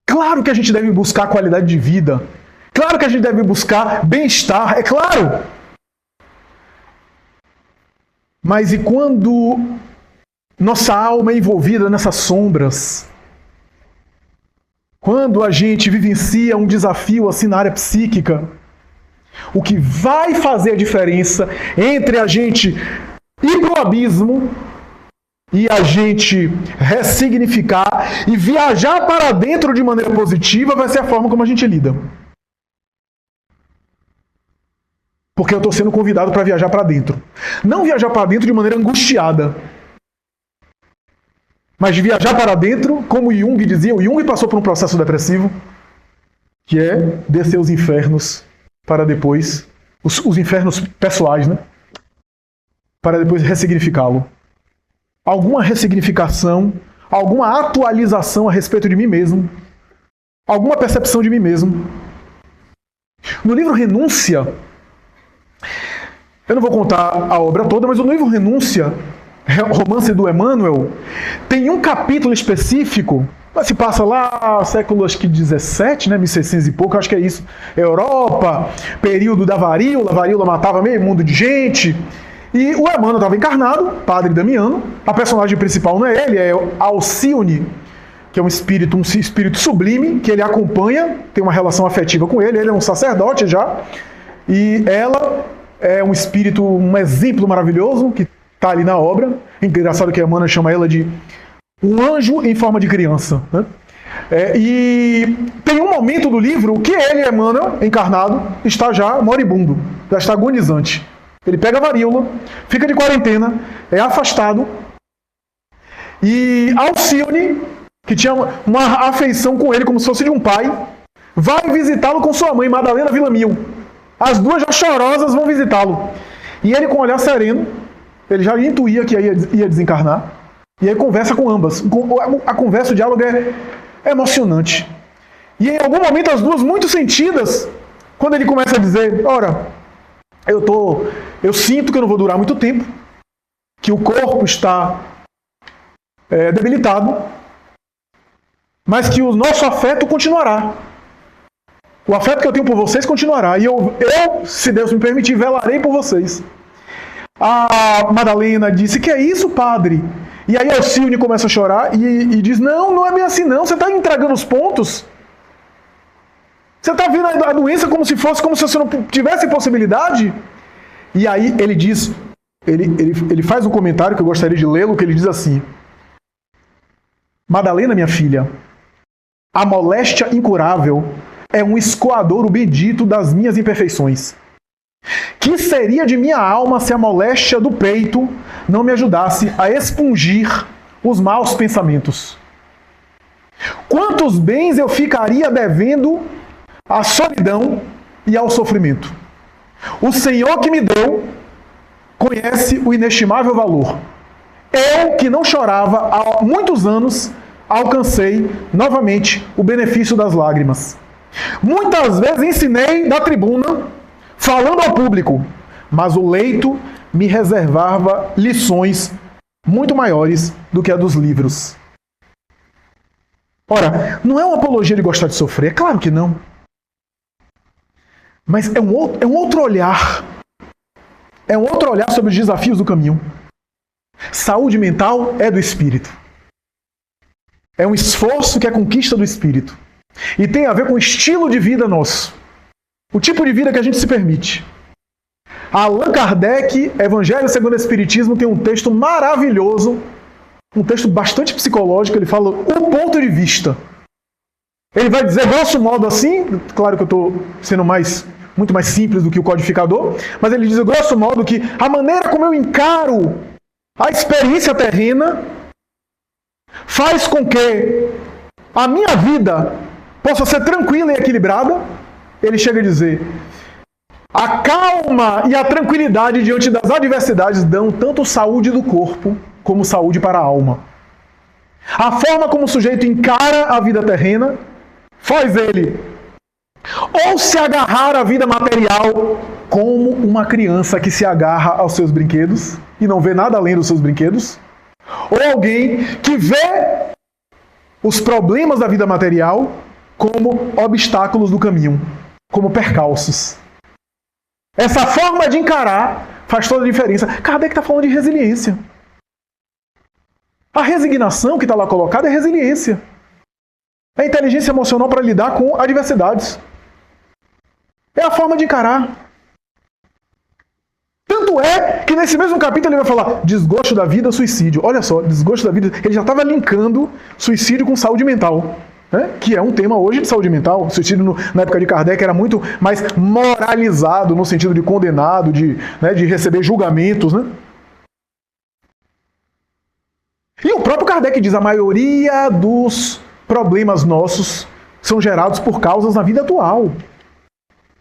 Claro que a gente deve buscar qualidade de vida. Claro que a gente deve buscar bem-estar, é claro. Mas e quando nossa alma é envolvida nessas sombras? Quando a gente vivencia um desafio assim na área psíquica, o que vai fazer a diferença entre a gente ir para o abismo e a gente ressignificar e viajar para dentro de maneira positiva vai ser a forma como a gente lida. Porque eu estou sendo convidado para viajar para dentro. Não viajar para dentro de maneira angustiada, mas de viajar para dentro, como Jung dizia. O Jung passou por um processo depressivo, que é descer os infernos para depois, os infernos pessoais, né? Para depois ressignificá-lo. Alguma ressignificação, alguma atualização a respeito de mim mesmo, alguma percepção de mim mesmo. No livro Renúncia, eu não vou contar a obra toda, mas no livro Renúncia, romance do Emmanuel, tem um capítulo específico, mas se passa lá século acho que 17, né, 1600 e pouco, acho que é isso, Europa, período da varíola, a varíola matava meio mundo de gente, e o Emmanuel estava encarnado, Padre Damiano, a personagem principal não é ele, é Alcione, que é um espírito sublime, que ele acompanha, tem uma relação afetiva com ele é um sacerdote já, e ela é um espírito, um exemplo maravilhoso, que está ali na obra. Engraçado que a Emmanuel chama ela de um anjo em forma de criança. Né? E tem um momento do livro que ele, Emmanuel, encarnado, está já moribundo, já está agonizante. Ele pega a varíola, fica de quarentena, é afastado, e Alcione, que tinha uma afeição com ele como se fosse de um pai, vai visitá-lo com sua mãe, Madalena Villamil. As duas já chorosas vão visitá-lo. E ele, com um olhar sereno, ele já intuía que ia desencarnar. E aí conversa com ambas. A conversa, o diálogo é emocionante. E em algum momento as duas muito sentidas, quando ele começa a dizer: ora, eu sinto que eu não vou durar muito tempo, que o corpo está debilitado, mas que o nosso afeto continuará. O afeto que eu tenho por vocês continuará. E eu, se Deus me permitir, velarei por vocês. A Madalena disse: que é isso, padre? E aí Alcione começa a chorar e diz: não é bem assim não. Você está entregando os pontos. Você está vendo a doença como se você não tivesse possibilidade. E aí ele diz, ele faz um comentário que eu gostaria de lê-lo, que ele diz assim: Madalena, minha filha, a moléstia incurável é um escoadouro bendito das minhas imperfeições. Que seria de minha alma se a moléstia do peito não me ajudasse a expungir os maus pensamentos? Quantos bens eu ficaria devendo à solidão e ao sofrimento? O Senhor que me deu conhece o inestimável valor. Eu, que não chorava há muitos anos, alcancei novamente o benefício das lágrimas. Muitas vezes ensinei da tribuna, falando ao público, mas o leito me reservava lições muito maiores do que a dos livros. Ora, não é uma apologia de gostar de sofrer, é claro que não. Mas é um outro olhar. é um outro olhar sobre os desafios do caminho. Saúde mental é do espírito. É um esforço que é conquista do espírito. E tem a ver com o estilo de vida nosso. O tipo de vida que a gente se permite. Allan Kardec, Evangelho segundo o Espiritismo, tem um texto maravilhoso, um texto bastante psicológico, ele fala o ponto de vista. Ele vai dizer, grosso modo assim, claro que eu estou sendo muito mais simples do que o codificador, mas ele diz, grosso modo, que a maneira como eu encaro a experiência terrena faz com que a minha vida possa ser tranquila e equilibrada. Ele chega a dizer, a calma e a tranquilidade diante das adversidades dão tanto saúde do corpo como saúde para a alma. A forma como o sujeito encara a vida terrena faz ele ou se agarrar à vida material como uma criança que se agarra aos seus brinquedos e não vê nada além dos seus brinquedos, ou alguém que vê os problemas da vida material como obstáculos do caminho, como percalços. Essa forma de encarar faz toda a diferença. Kardec está falando de resiliência. A resignação que está lá colocada é resiliência. É a inteligência emocional para lidar com adversidades. É a forma de encarar. Tanto é que nesse mesmo capítulo ele vai falar desgosto da vida, suicídio. Olha só, desgosto da vida. Ele já estava linkando suicídio com saúde mental. Né? Que é um tema hoje de saúde mental. O suicídio na época de Kardec era muito mais moralizado, no sentido de condenado, de receber julgamentos. Né? E o próprio Kardec diz, a maioria dos problemas nossos são gerados por causas na vida atual.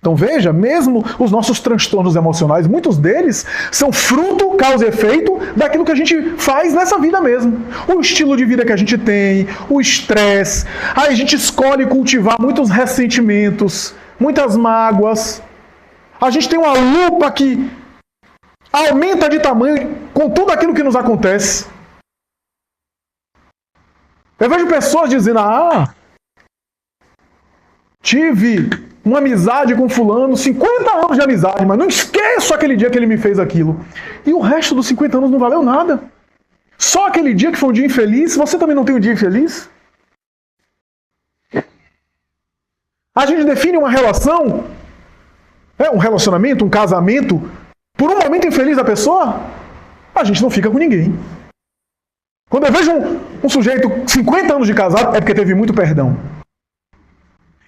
Então veja, mesmo os nossos transtornos emocionais, muitos deles são fruto, causa e efeito daquilo que a gente faz nessa vida mesmo. O estilo de vida que a gente tem, o estresse, aí a gente escolhe cultivar muitos ressentimentos, muitas mágoas. A gente tem uma lupa que aumenta de tamanho com tudo aquilo que nos acontece. Eu vejo pessoas dizendo, tive uma amizade com fulano, 50 anos de amizade, mas não esqueço aquele dia que ele me fez aquilo. E o resto dos 50 anos não valeu nada. Só aquele dia que foi um dia infeliz, você também não tem um dia infeliz? A gente define uma relação, um relacionamento, um casamento, por um momento infeliz da pessoa, a gente não fica com ninguém. Quando eu vejo um sujeito 50 anos de casado, é porque teve muito perdão.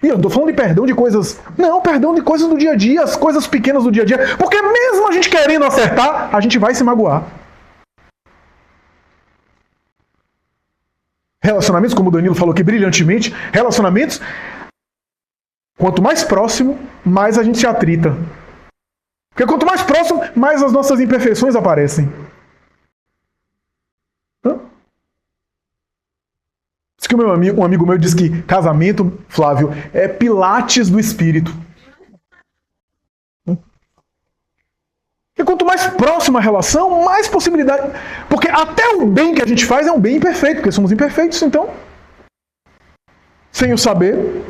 E eu não estou falando de perdão de coisas... Não, perdão de coisas do dia a dia, as coisas pequenas do dia a dia. Porque mesmo a gente querendo acertar, a gente vai se magoar. Relacionamentos, como o Danilo falou aqui brilhantemente, relacionamentos, quanto mais próximo, mais a gente se atrita. Porque quanto mais próximo, mais as nossas imperfeições aparecem. Diz que um amigo meu disse que casamento, Flávio, é pilates do espírito. E quanto mais próxima a relação, mais possibilidade. Porque até o bem que a gente faz é um bem imperfeito, porque somos imperfeitos, então. Sem o saber.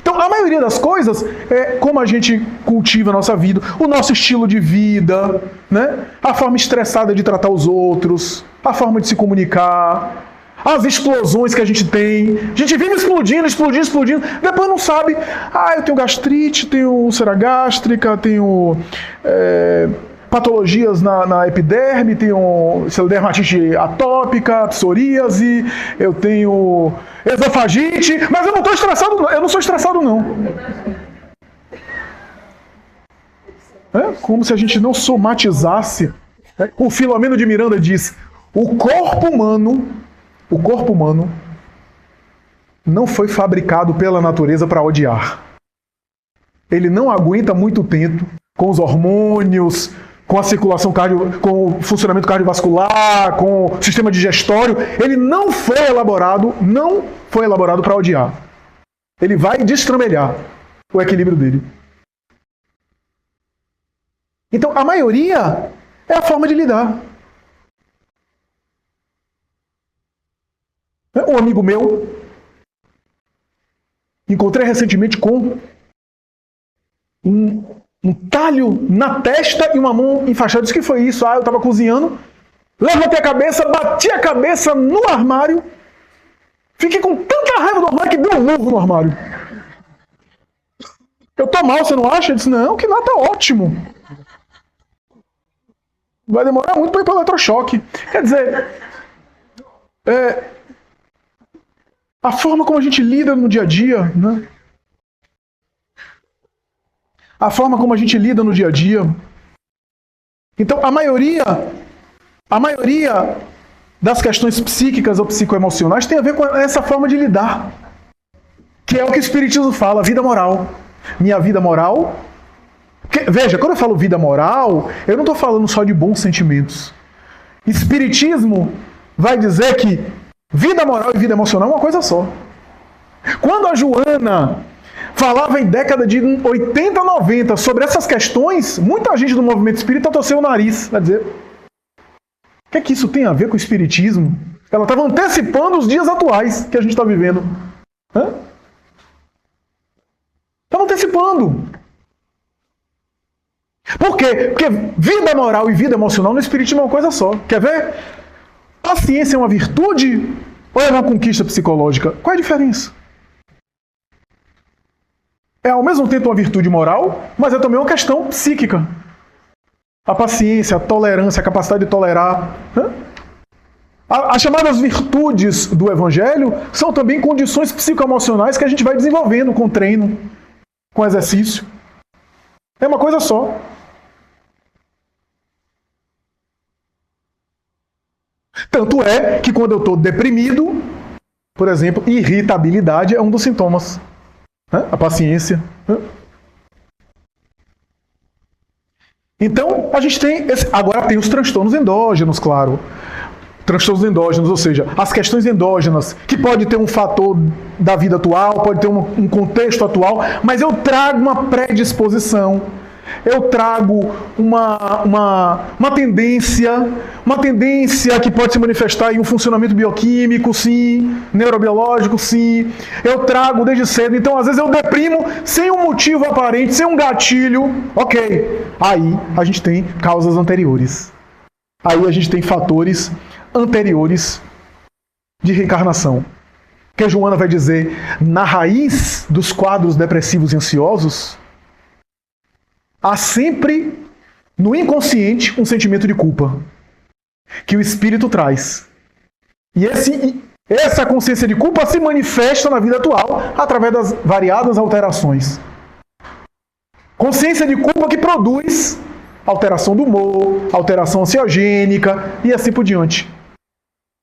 Então, a maioria das coisas é como a gente cultiva a nossa vida, o nosso estilo de vida, né? A forma estressada de tratar os outros, a forma de se comunicar. As explosões que a gente tem. A gente vive explodindo. Depois não sabe. Eu tenho gastrite, tenho úlcera gástrica, tenho patologias na epiderme, tenho dermatite atópica, psoríase, eu tenho esofagite, mas eu não estou estressado, eu não sou estressado não. É como se a gente não somatizasse. O Filomeno de Miranda diz, o corpo humano não foi fabricado pela natureza para odiar. Ele não aguenta muito tempo com os hormônios, com a circulação com o funcionamento cardiovascular, com o sistema digestório. Ele não foi elaborado para odiar. Ele vai destrambelhar o equilíbrio dele. Então, a maioria é a forma de lidar. Um amigo meu, encontrei recentemente com um um talho na testa e uma mão enfaixada. Disse que foi isso. Eu estava cozinhando, levantei a cabeça, bati a cabeça no armário, fiquei com tanta raiva do armário que deu um murro no armário. Eu tô mal, você não acha? Ele disse, não, que nada, tá ótimo. Vai demorar muito para ir para o eletrochoque. Quer dizer, a forma como a gente lida no dia a dia, né? A forma como a gente lida no dia a dia. Então, a maioria das questões psíquicas ou psicoemocionais tem a ver com essa forma de lidar. Que é o que o Espiritismo fala, vida moral. Minha vida moral. Veja, quando eu falo vida moral, eu não estou falando só de bons sentimentos. Espiritismo vai dizer que vida moral e vida emocional é uma coisa só. Quando a Joana falava em década de 80, 90 sobre essas questões, muita gente do movimento espírita torceu o nariz. Vai dizer, o que é que isso tem a ver com o espiritismo? Ela estava antecipando os dias atuais que a gente está vivendo. Estava antecipando. Por quê? Porque vida moral e vida emocional no espiritismo é uma coisa só. Quer ver? A ciência é uma virtude ou é uma conquista psicológica? Qual é a diferença? É ao mesmo tempo uma virtude moral, mas é também uma questão psíquica. A paciência, a tolerância, a capacidade de tolerar. As chamadas virtudes do Evangelho são também condições psicoemocionais que a gente vai desenvolvendo com treino, com exercício. É uma coisa só. Tanto é que quando eu estou deprimido, por exemplo, irritabilidade é um dos sintomas. A paciência. Então, a gente tem... Agora tem os transtornos endógenos, claro. Transtornos endógenos, ou seja, as questões endógenas, que pode ter um fator da vida atual, pode ter um contexto atual, mas eu trago uma predisposição, eu trago uma tendência que pode se manifestar em um funcionamento bioquímico, sim, neurobiológico, sim. Eu trago desde cedo, então às vezes eu deprimo sem um motivo aparente, sem um gatilho. Ok, aí a gente tem causas anteriores. Aí a gente tem fatores anteriores de reencarnação. Que a Joana vai dizer, na raiz dos quadros depressivos e ansiosos, há sempre, no inconsciente, um sentimento de culpa que o espírito traz. E essa consciência de culpa se manifesta na vida atual através das variadas alterações. Consciência de culpa que produz alteração do humor, alteração ansiogênica e assim por diante.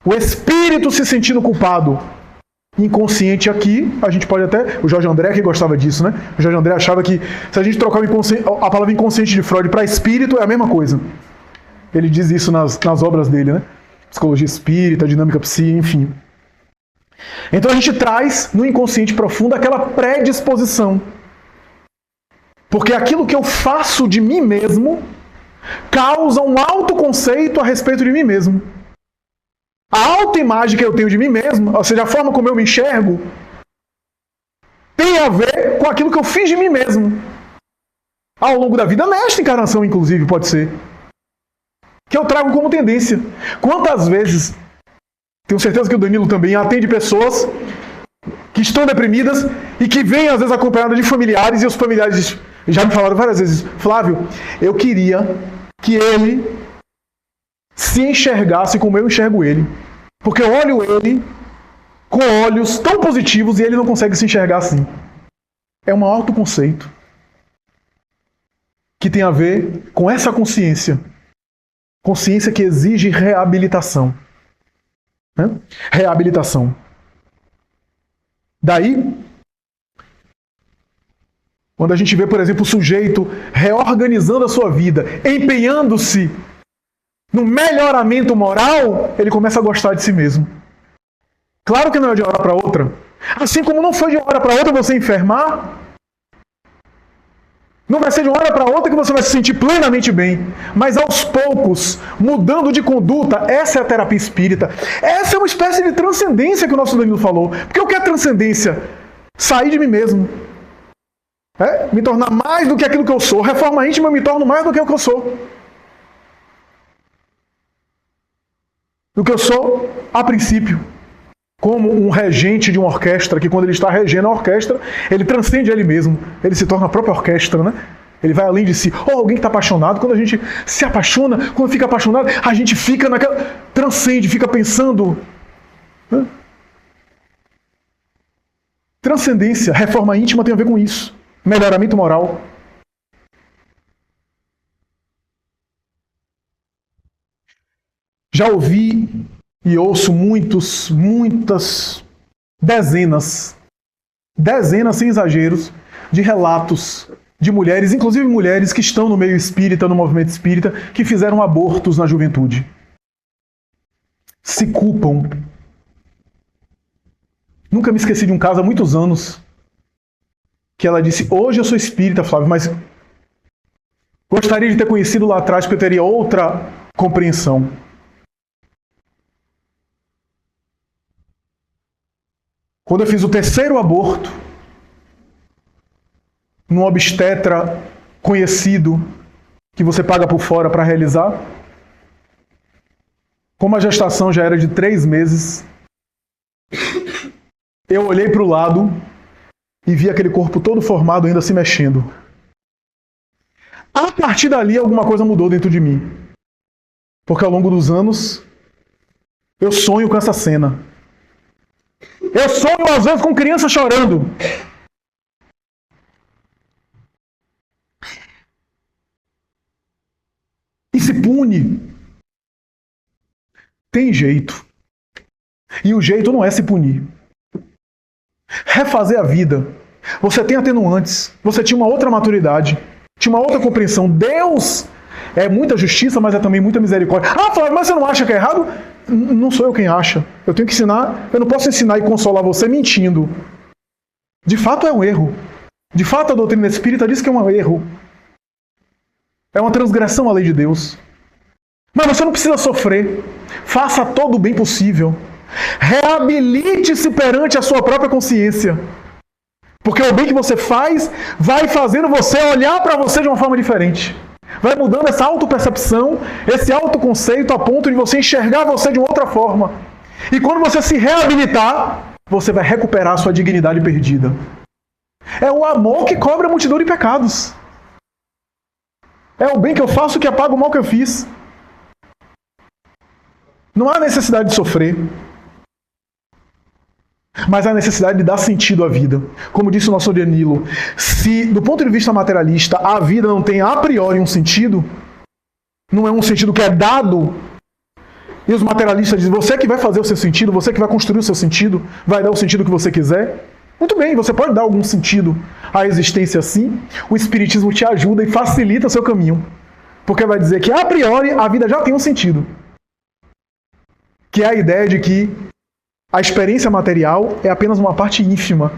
O espírito se sentindo culpado. Inconsciente aqui, a gente pode até... O Jorge André que gostava disso, né? O Jorge André achava que se a gente trocar a palavra inconsciente de Freud para espírito, é a mesma coisa. Ele diz isso nas obras dele, né? Psicologia espírita, dinâmica psi, enfim. Então a gente traz no inconsciente profundo aquela predisposição. Porque aquilo que eu faço de mim mesmo causa um autoconceito a respeito de mim mesmo. A autoimagem que eu tenho de mim mesmo, ou seja, a forma como eu me enxergo, tem a ver com aquilo que eu fiz de mim mesmo. Ao longo da vida, nesta encarnação, inclusive, pode ser. Que eu trago como tendência. Quantas vezes, tenho certeza que o Danilo também atende pessoas que estão deprimidas e que vêm, às vezes, acompanhadas de familiares, e os familiares já me falaram várias vezes, Flávio, eu queria que ele se enxergasse como eu enxergo ele. Porque eu olho ele com olhos tão positivos e ele não consegue se enxergar assim. É um autoconceito que tem a ver com essa consciência. Consciência que exige reabilitação. Reabilitação. Daí, quando a gente vê, por exemplo, o sujeito reorganizando a sua vida, empenhando-se no melhoramento moral, ele começa a gostar de si mesmo. Claro que não é de uma hora para outra. Assim como não foi de uma hora para outra você enfermar, não vai ser de uma hora para outra que você vai se sentir plenamente bem. Mas aos poucos, mudando de conduta, essa é a terapia espírita. Essa é uma espécie de transcendência que o nosso Danilo falou. Porque o que é transcendência? Sair de mim mesmo. Me tornar mais do que aquilo que eu sou. Reforma íntima, eu me torno mais do que o que eu sou. Do que eu sou a princípio. Como um regente de uma orquestra, que quando ele está regendo a orquestra, ele transcende ele mesmo. Ele se torna a própria orquestra, né? Ele vai além de si. Ou alguém que está apaixonado, quando a gente se apaixona, quando fica apaixonado, a gente fica naquela... transcende, fica pensando... Transcendência, reforma íntima tem a ver com isso. Melhoramento moral. Já ouvi e ouço muitas dezenas sem exageros, de relatos de mulheres, inclusive mulheres que estão no meio espírita, no movimento espírita, que fizeram abortos na juventude. Se culpam. Nunca me esqueci de um caso há muitos anos, que ela disse, hoje eu sou espírita, Flávio, mas gostaria de ter conhecido lá atrás, porque eu teria outra compreensão. Quando eu fiz o terceiro aborto, num obstetra conhecido, que você paga por fora para realizar, como a gestação já era de 3 meses, eu olhei para o lado e vi aquele corpo todo formado ainda se mexendo. A partir dali, alguma coisa mudou dentro de mim. Porque ao longo dos anos, eu sonho com essa cena. Eu sonho, às vezes, com criança chorando. E se pune. Tem jeito. E o jeito não é se punir. Refazer a vida. Você tem atenuantes. Você tinha uma outra maturidade. Tinha uma outra compreensão. Deus é muita justiça, mas é também muita misericórdia. Ah, Flávio, mas você não acha que é errado? Não sou eu quem acha. Eu tenho que ensinar. Eu não posso ensinar e consolar você mentindo. De fato é um erro. De fato a doutrina espírita diz que é um erro. É uma transgressão à lei de Deus. Mas você não precisa sofrer. Faça todo o bem possível. Reabilite-se perante a sua própria consciência. Porque o bem que você faz vai fazendo você olhar para você de uma forma diferente. Vai mudando essa autopercepção, esse autoconceito a ponto de você enxergar você de uma outra forma. E quando você se reabilitar, você vai recuperar a sua dignidade perdida. É o amor que cobre a multidão de pecados. É o bem que eu faço que apaga o mal que eu fiz. Não há necessidade de sofrer. Mas há necessidade de dar sentido à vida. Como disse o nosso Danilo, se do ponto de vista materialista a vida não tem a priori um sentido, não é um sentido que é dado, e os materialistas dizem, você que vai fazer o seu sentido, você que vai construir o seu sentido, vai dar o sentido que você quiser. Muito bem, você pode dar algum sentido à existência assim. O Espiritismo te ajuda e facilita o seu caminho. Porque vai dizer que a priori a vida já tem um sentido. Que é a ideia de que a experiência material é apenas uma parte ínfima.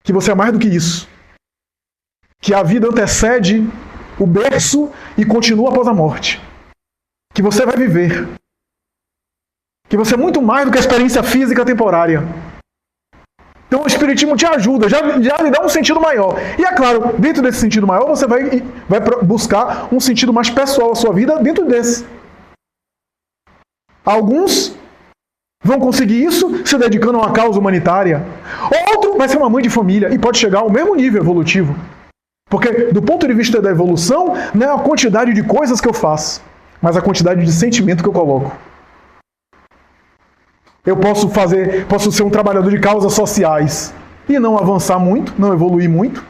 Que você é mais do que isso. Que a vida antecede o berço e continua após a morte. Que você vai viver. Que você é muito mais do que a experiência física temporária. Então o Espiritismo te ajuda, já lhe dá um sentido maior. E é claro, dentro desse sentido maior, você vai buscar um sentido mais pessoal à sua vida dentro desse. Alguns vão conseguir isso se dedicando a uma causa humanitária. Outro vai ser uma mãe de família e pode chegar ao mesmo nível evolutivo. Porque, do ponto de vista da evolução, não é a quantidade de coisas que eu faço, mas a quantidade de sentimento que eu coloco. Eu posso ser um trabalhador de causas sociais e não avançar muito, não evoluir muito,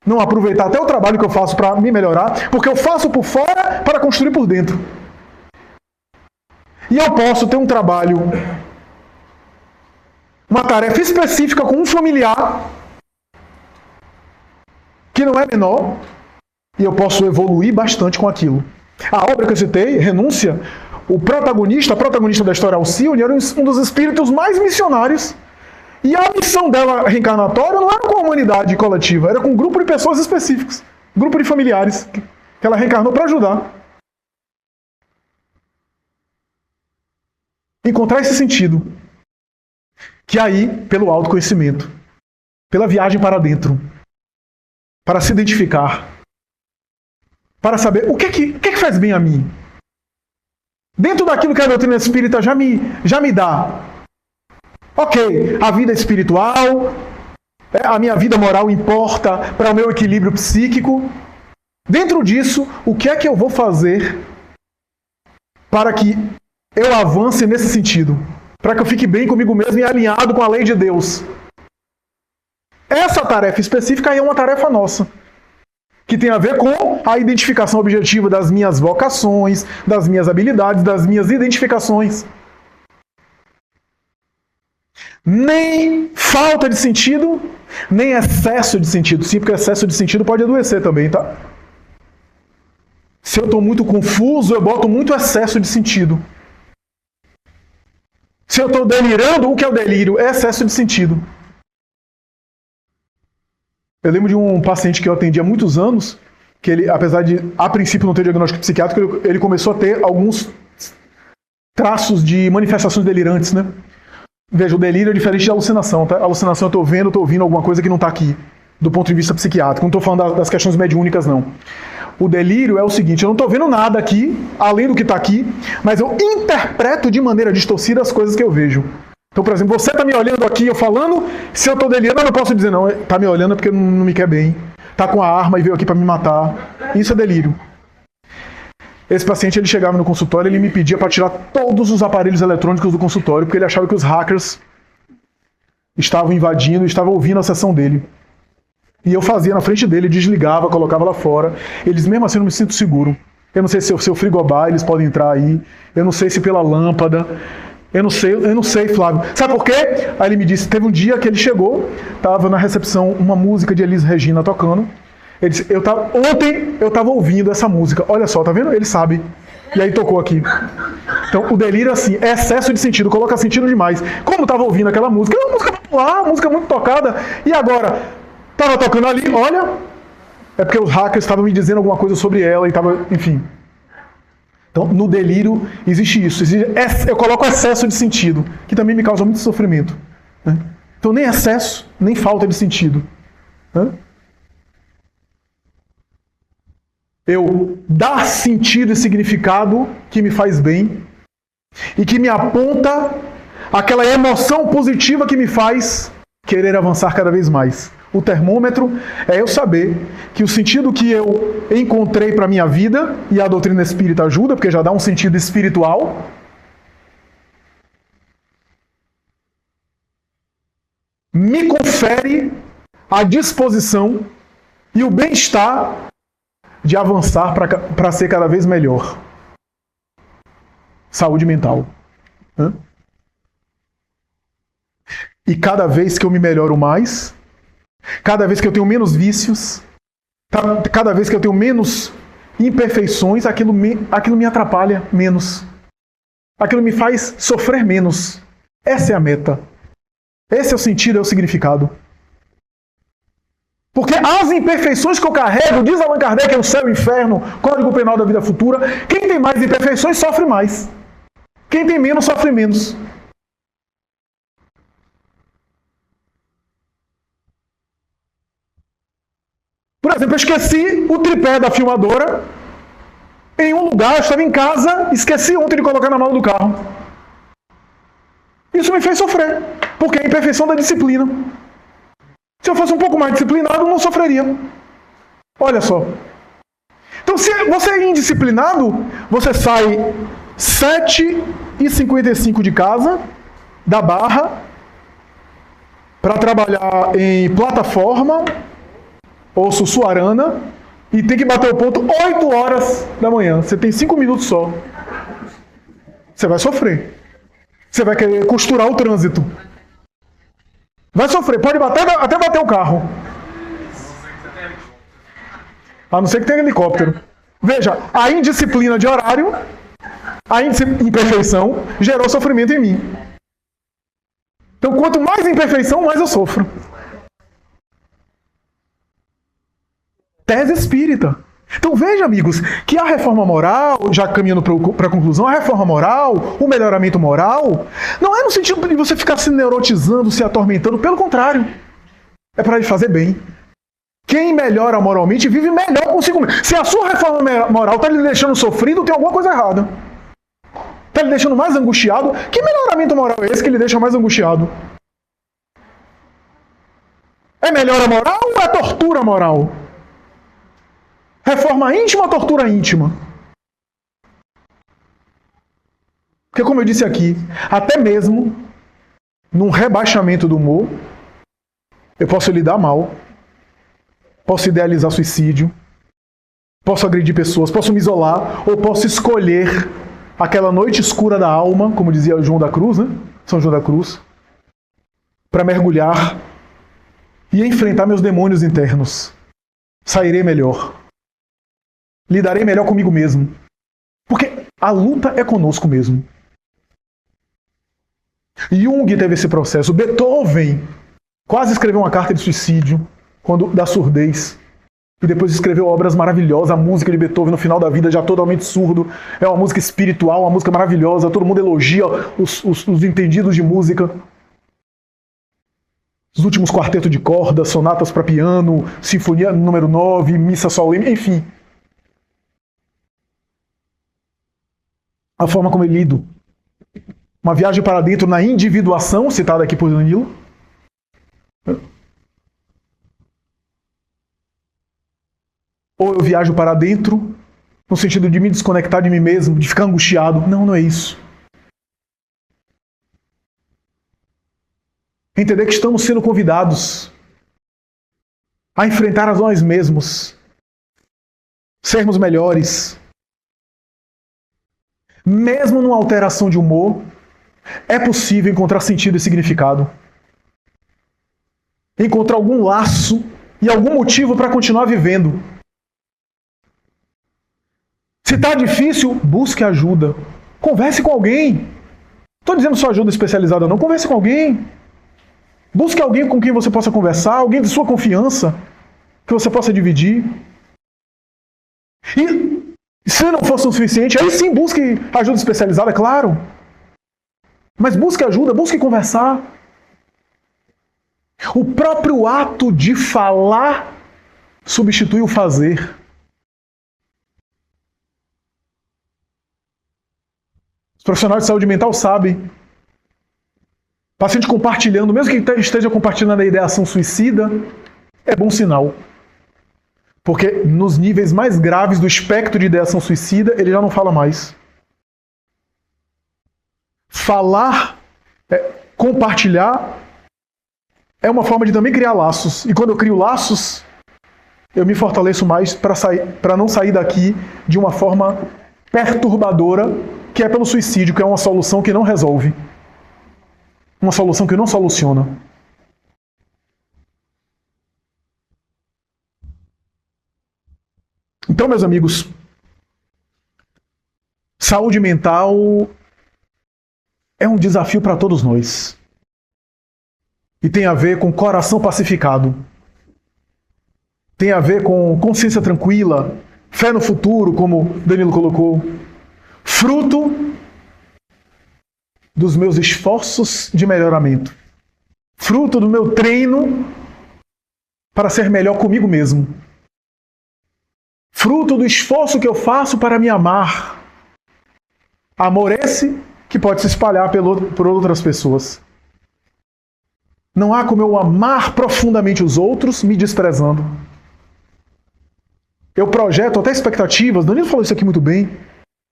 não aproveitar até o trabalho que eu faço para me melhorar, porque eu faço por fora para construir por dentro. E eu posso ter um trabalho, uma tarefa específica com um familiar, que não é menor, e eu posso evoluir bastante com aquilo. A obra que eu citei, Renúncia, a protagonista da história, Alcione, era um dos espíritos mais missionários. E a missão dela reencarnatória não era com a humanidade coletiva, era com um grupo de pessoas específicas, grupo de familiares, que ela reencarnou para ajudar. Encontrar esse sentido. Que aí, pelo autoconhecimento, pela viagem para dentro, para se identificar, para saber o que faz bem a mim. Dentro daquilo que a doutrina espírita já me dá. Ok, a vida espiritual, a minha vida moral importa para o meu equilíbrio psíquico. Dentro disso, o que é que eu vou fazer para que eu avance nesse sentido? Para que eu fique bem comigo mesmo e alinhado com a lei de Deus. Essa tarefa específica é uma tarefa nossa, que tem a ver com a identificação objetiva das minhas vocações, das minhas habilidades, das minhas identificações. Nem falta de sentido, nem excesso de sentido. Sim, porque excesso de sentido pode adoecer também, tá? Se eu estou muito confuso, eu boto muito excesso de sentido. Se eu estou delirando, o que é o delírio? É excesso de sentido. Eu lembro de um paciente que eu atendi há muitos anos, que ele, apesar de, a princípio, não ter diagnóstico psiquiátrico, ele começou a ter alguns traços de manifestações delirantes, né? Veja, o delírio é diferente de alucinação, tá? A alucinação eu estou ouvindo alguma coisa que não está aqui, do ponto de vista psiquiátrico. Não estou falando das questões mediúnicas, não. O delírio é o seguinte, eu não estou vendo nada aqui, além do que está aqui, mas eu interpreto de maneira distorcida as coisas que eu vejo. Então, por exemplo, você está me olhando aqui, eu falando, se eu estou delirando, eu não posso dizer, não, está me olhando porque não me quer bem. Está com a arma e veio aqui para me matar. Isso é delírio. Esse paciente, ele chegava no consultório, ele me pedia para tirar todos os aparelhos eletrônicos do consultório, porque ele achava que os hackers estavam invadindo, estavam ouvindo a sessão dele. E eu fazia na frente dele, desligava, colocava lá fora. Eles, mesmo assim, eu não me sinto seguro. Eu não sei se o seu frigobar, eles podem entrar aí. Eu não sei se pela lâmpada. Eu não sei, Flávio. Sabe por quê? Aí ele me disse, teve um dia que ele chegou, estava na recepção uma música de Elis Regina tocando. Ele disse, ontem eu estava ouvindo essa música. Olha só, tá vendo? Ele sabe. E aí tocou aqui. Então, o delírio, assim, é excesso de sentido, coloca sentido demais. Como estava ouvindo aquela música, é uma música popular, uma música muito tocada, e agora, estava tocando ali, olha, é porque os hackers estavam me dizendo alguma coisa sobre ela, e estava, enfim. Então, no delírio, existe isso. Eu coloco excesso de sentido, que também me causa muito sofrimento. Né? Então, nem excesso, nem falta de sentido. Né? Eu dar sentido e significado que me faz bem e que me aponta aquela emoção positiva que me faz querer avançar cada vez mais. O termômetro é eu saber que o sentido que eu encontrei para a minha vida, e a doutrina espírita ajuda, porque já dá um sentido espiritual, me confere a disposição e o bem-estar de avançar para ser cada vez melhor. Saúde mental. E cada vez que eu me melhoro mais, cada vez que eu tenho menos vícios, cada vez que eu tenho menos imperfeições, aquilo me atrapalha menos. Aquilo me faz sofrer menos. Essa é a meta. Esse é o sentido, é o significado. Porque as imperfeições que eu carrego, diz Allan Kardec, é o céu e o inferno, Código Penal da Vida Futura. Quem tem mais imperfeições sofre mais. Quem tem menos sofre menos. Por exemplo, eu esqueci o tripé da filmadora em um lugar, eu estava em casa, esqueci ontem de colocar na mala do carro. Isso me fez sofrer, porque é a imperfeição da disciplina. Se eu fosse um pouco mais disciplinado, eu não sofreria. Olha só. Então, se você é indisciplinado, você sai 7h55 de casa, da Barra, para trabalhar em plataforma ou Sussuarana, e tem que bater o ponto 8 horas da manhã. Você tem 5 minutos só. Você vai sofrer. Você vai querer costurar o trânsito. Vai sofrer, pode até bater o carro. A não ser que tenha helicóptero. Veja, a indisciplina de horário, a imperfeição, gerou sofrimento em mim. Então, quanto mais imperfeição, mais eu sofro. Tese espírita. Então veja, amigos, que a reforma moral, já caminhando para a conclusão, a reforma moral, o melhoramento moral, não é no sentido de você ficar se neurotizando, se atormentando, pelo contrário. É para lhe fazer bem. Quem melhora moralmente vive melhor consigo mesmo. Se a sua reforma moral está lhe deixando sofrido, tem alguma coisa errada. Está lhe deixando mais angustiado. Que melhoramento moral é esse que lhe deixa mais angustiado? É melhora moral ou é tortura moral? Reforma íntima ou tortura íntima? Porque, como eu disse aqui, até mesmo num rebaixamento do humor, eu posso lidar mal, posso idealizar suicídio, posso agredir pessoas, posso me isolar, ou posso escolher aquela noite escura da alma, como dizia João da Cruz, né? São João da Cruz, para mergulhar e enfrentar meus demônios internos. Sairei melhor. Lidarei melhor comigo mesmo. Porque a luta é conosco mesmo. Jung teve esse processo. Beethoven quase escreveu uma carta de suicídio da surdez. E depois escreveu obras maravilhosas. A música de Beethoven no final da vida, já totalmente surdo. É uma música espiritual, uma música maravilhosa. Todo mundo elogia os entendidos de música. Os últimos quartetos de cordas, sonatas para piano, sinfonia número 9, missa solene, enfim. A forma como ele lido. Uma viagem para dentro na individuação, citada aqui por Danilo. Ou eu viajo para dentro, no sentido de me desconectar de mim mesmo, de ficar angustiado. Não, não é isso. Entender que estamos sendo convidados a enfrentar a nós mesmos, sermos melhores. Mesmo numa alteração de humor, é possível encontrar sentido e significado. Encontrar algum laço e algum motivo para continuar vivendo. Se está difícil, busque ajuda. Converse com alguém. Não estou dizendo só ajuda especializada, não. Converse com alguém. Busque alguém com quem você possa conversar, alguém de sua confiança, que você possa dividir. E se não fosse o suficiente, aí sim busque ajuda especializada, é claro. Mas busque ajuda, busque conversar. O próprio ato de falar substitui o fazer. Os profissionais de saúde mental sabem. Paciente compartilhando, mesmo que esteja compartilhando a ideação suicida, é bom sinal. Porque nos níveis mais graves do espectro de ideação suicida, ele já não fala mais. Falar, compartilhar, é uma forma de também criar laços. E quando eu crio laços, eu me fortaleço mais para não sair daqui de uma forma perturbadora, que é pelo suicídio, que é uma solução que não resolve. Uma solução que não soluciona. Então, meus amigos, saúde mental é um desafio para todos nós. E tem a ver com coração pacificado. Tem a ver com consciência tranquila, fé no futuro, como Danilo colocou. Fruto dos meus esforços de melhoramento. Fruto do meu treino para ser melhor comigo mesmo. Fruto do esforço que eu faço para me amar. Amor esse que pode se espalhar por outras pessoas. Não há como eu amar profundamente os outros me desprezando. Eu projeto até expectativas, Danilo falou isso aqui muito bem.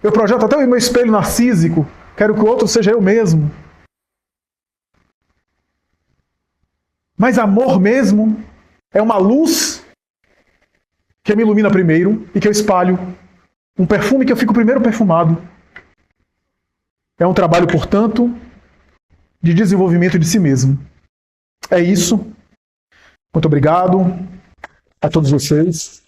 Eu projeto até o meu espelho narcísico. Quero que o outro seja eu mesmo. Mas amor mesmo é uma luz que me ilumina primeiro e que eu espalho. Um perfume que eu fico primeiro perfumado. É um trabalho, portanto, de desenvolvimento de si mesmo. É isso. Muito obrigado a todos vocês.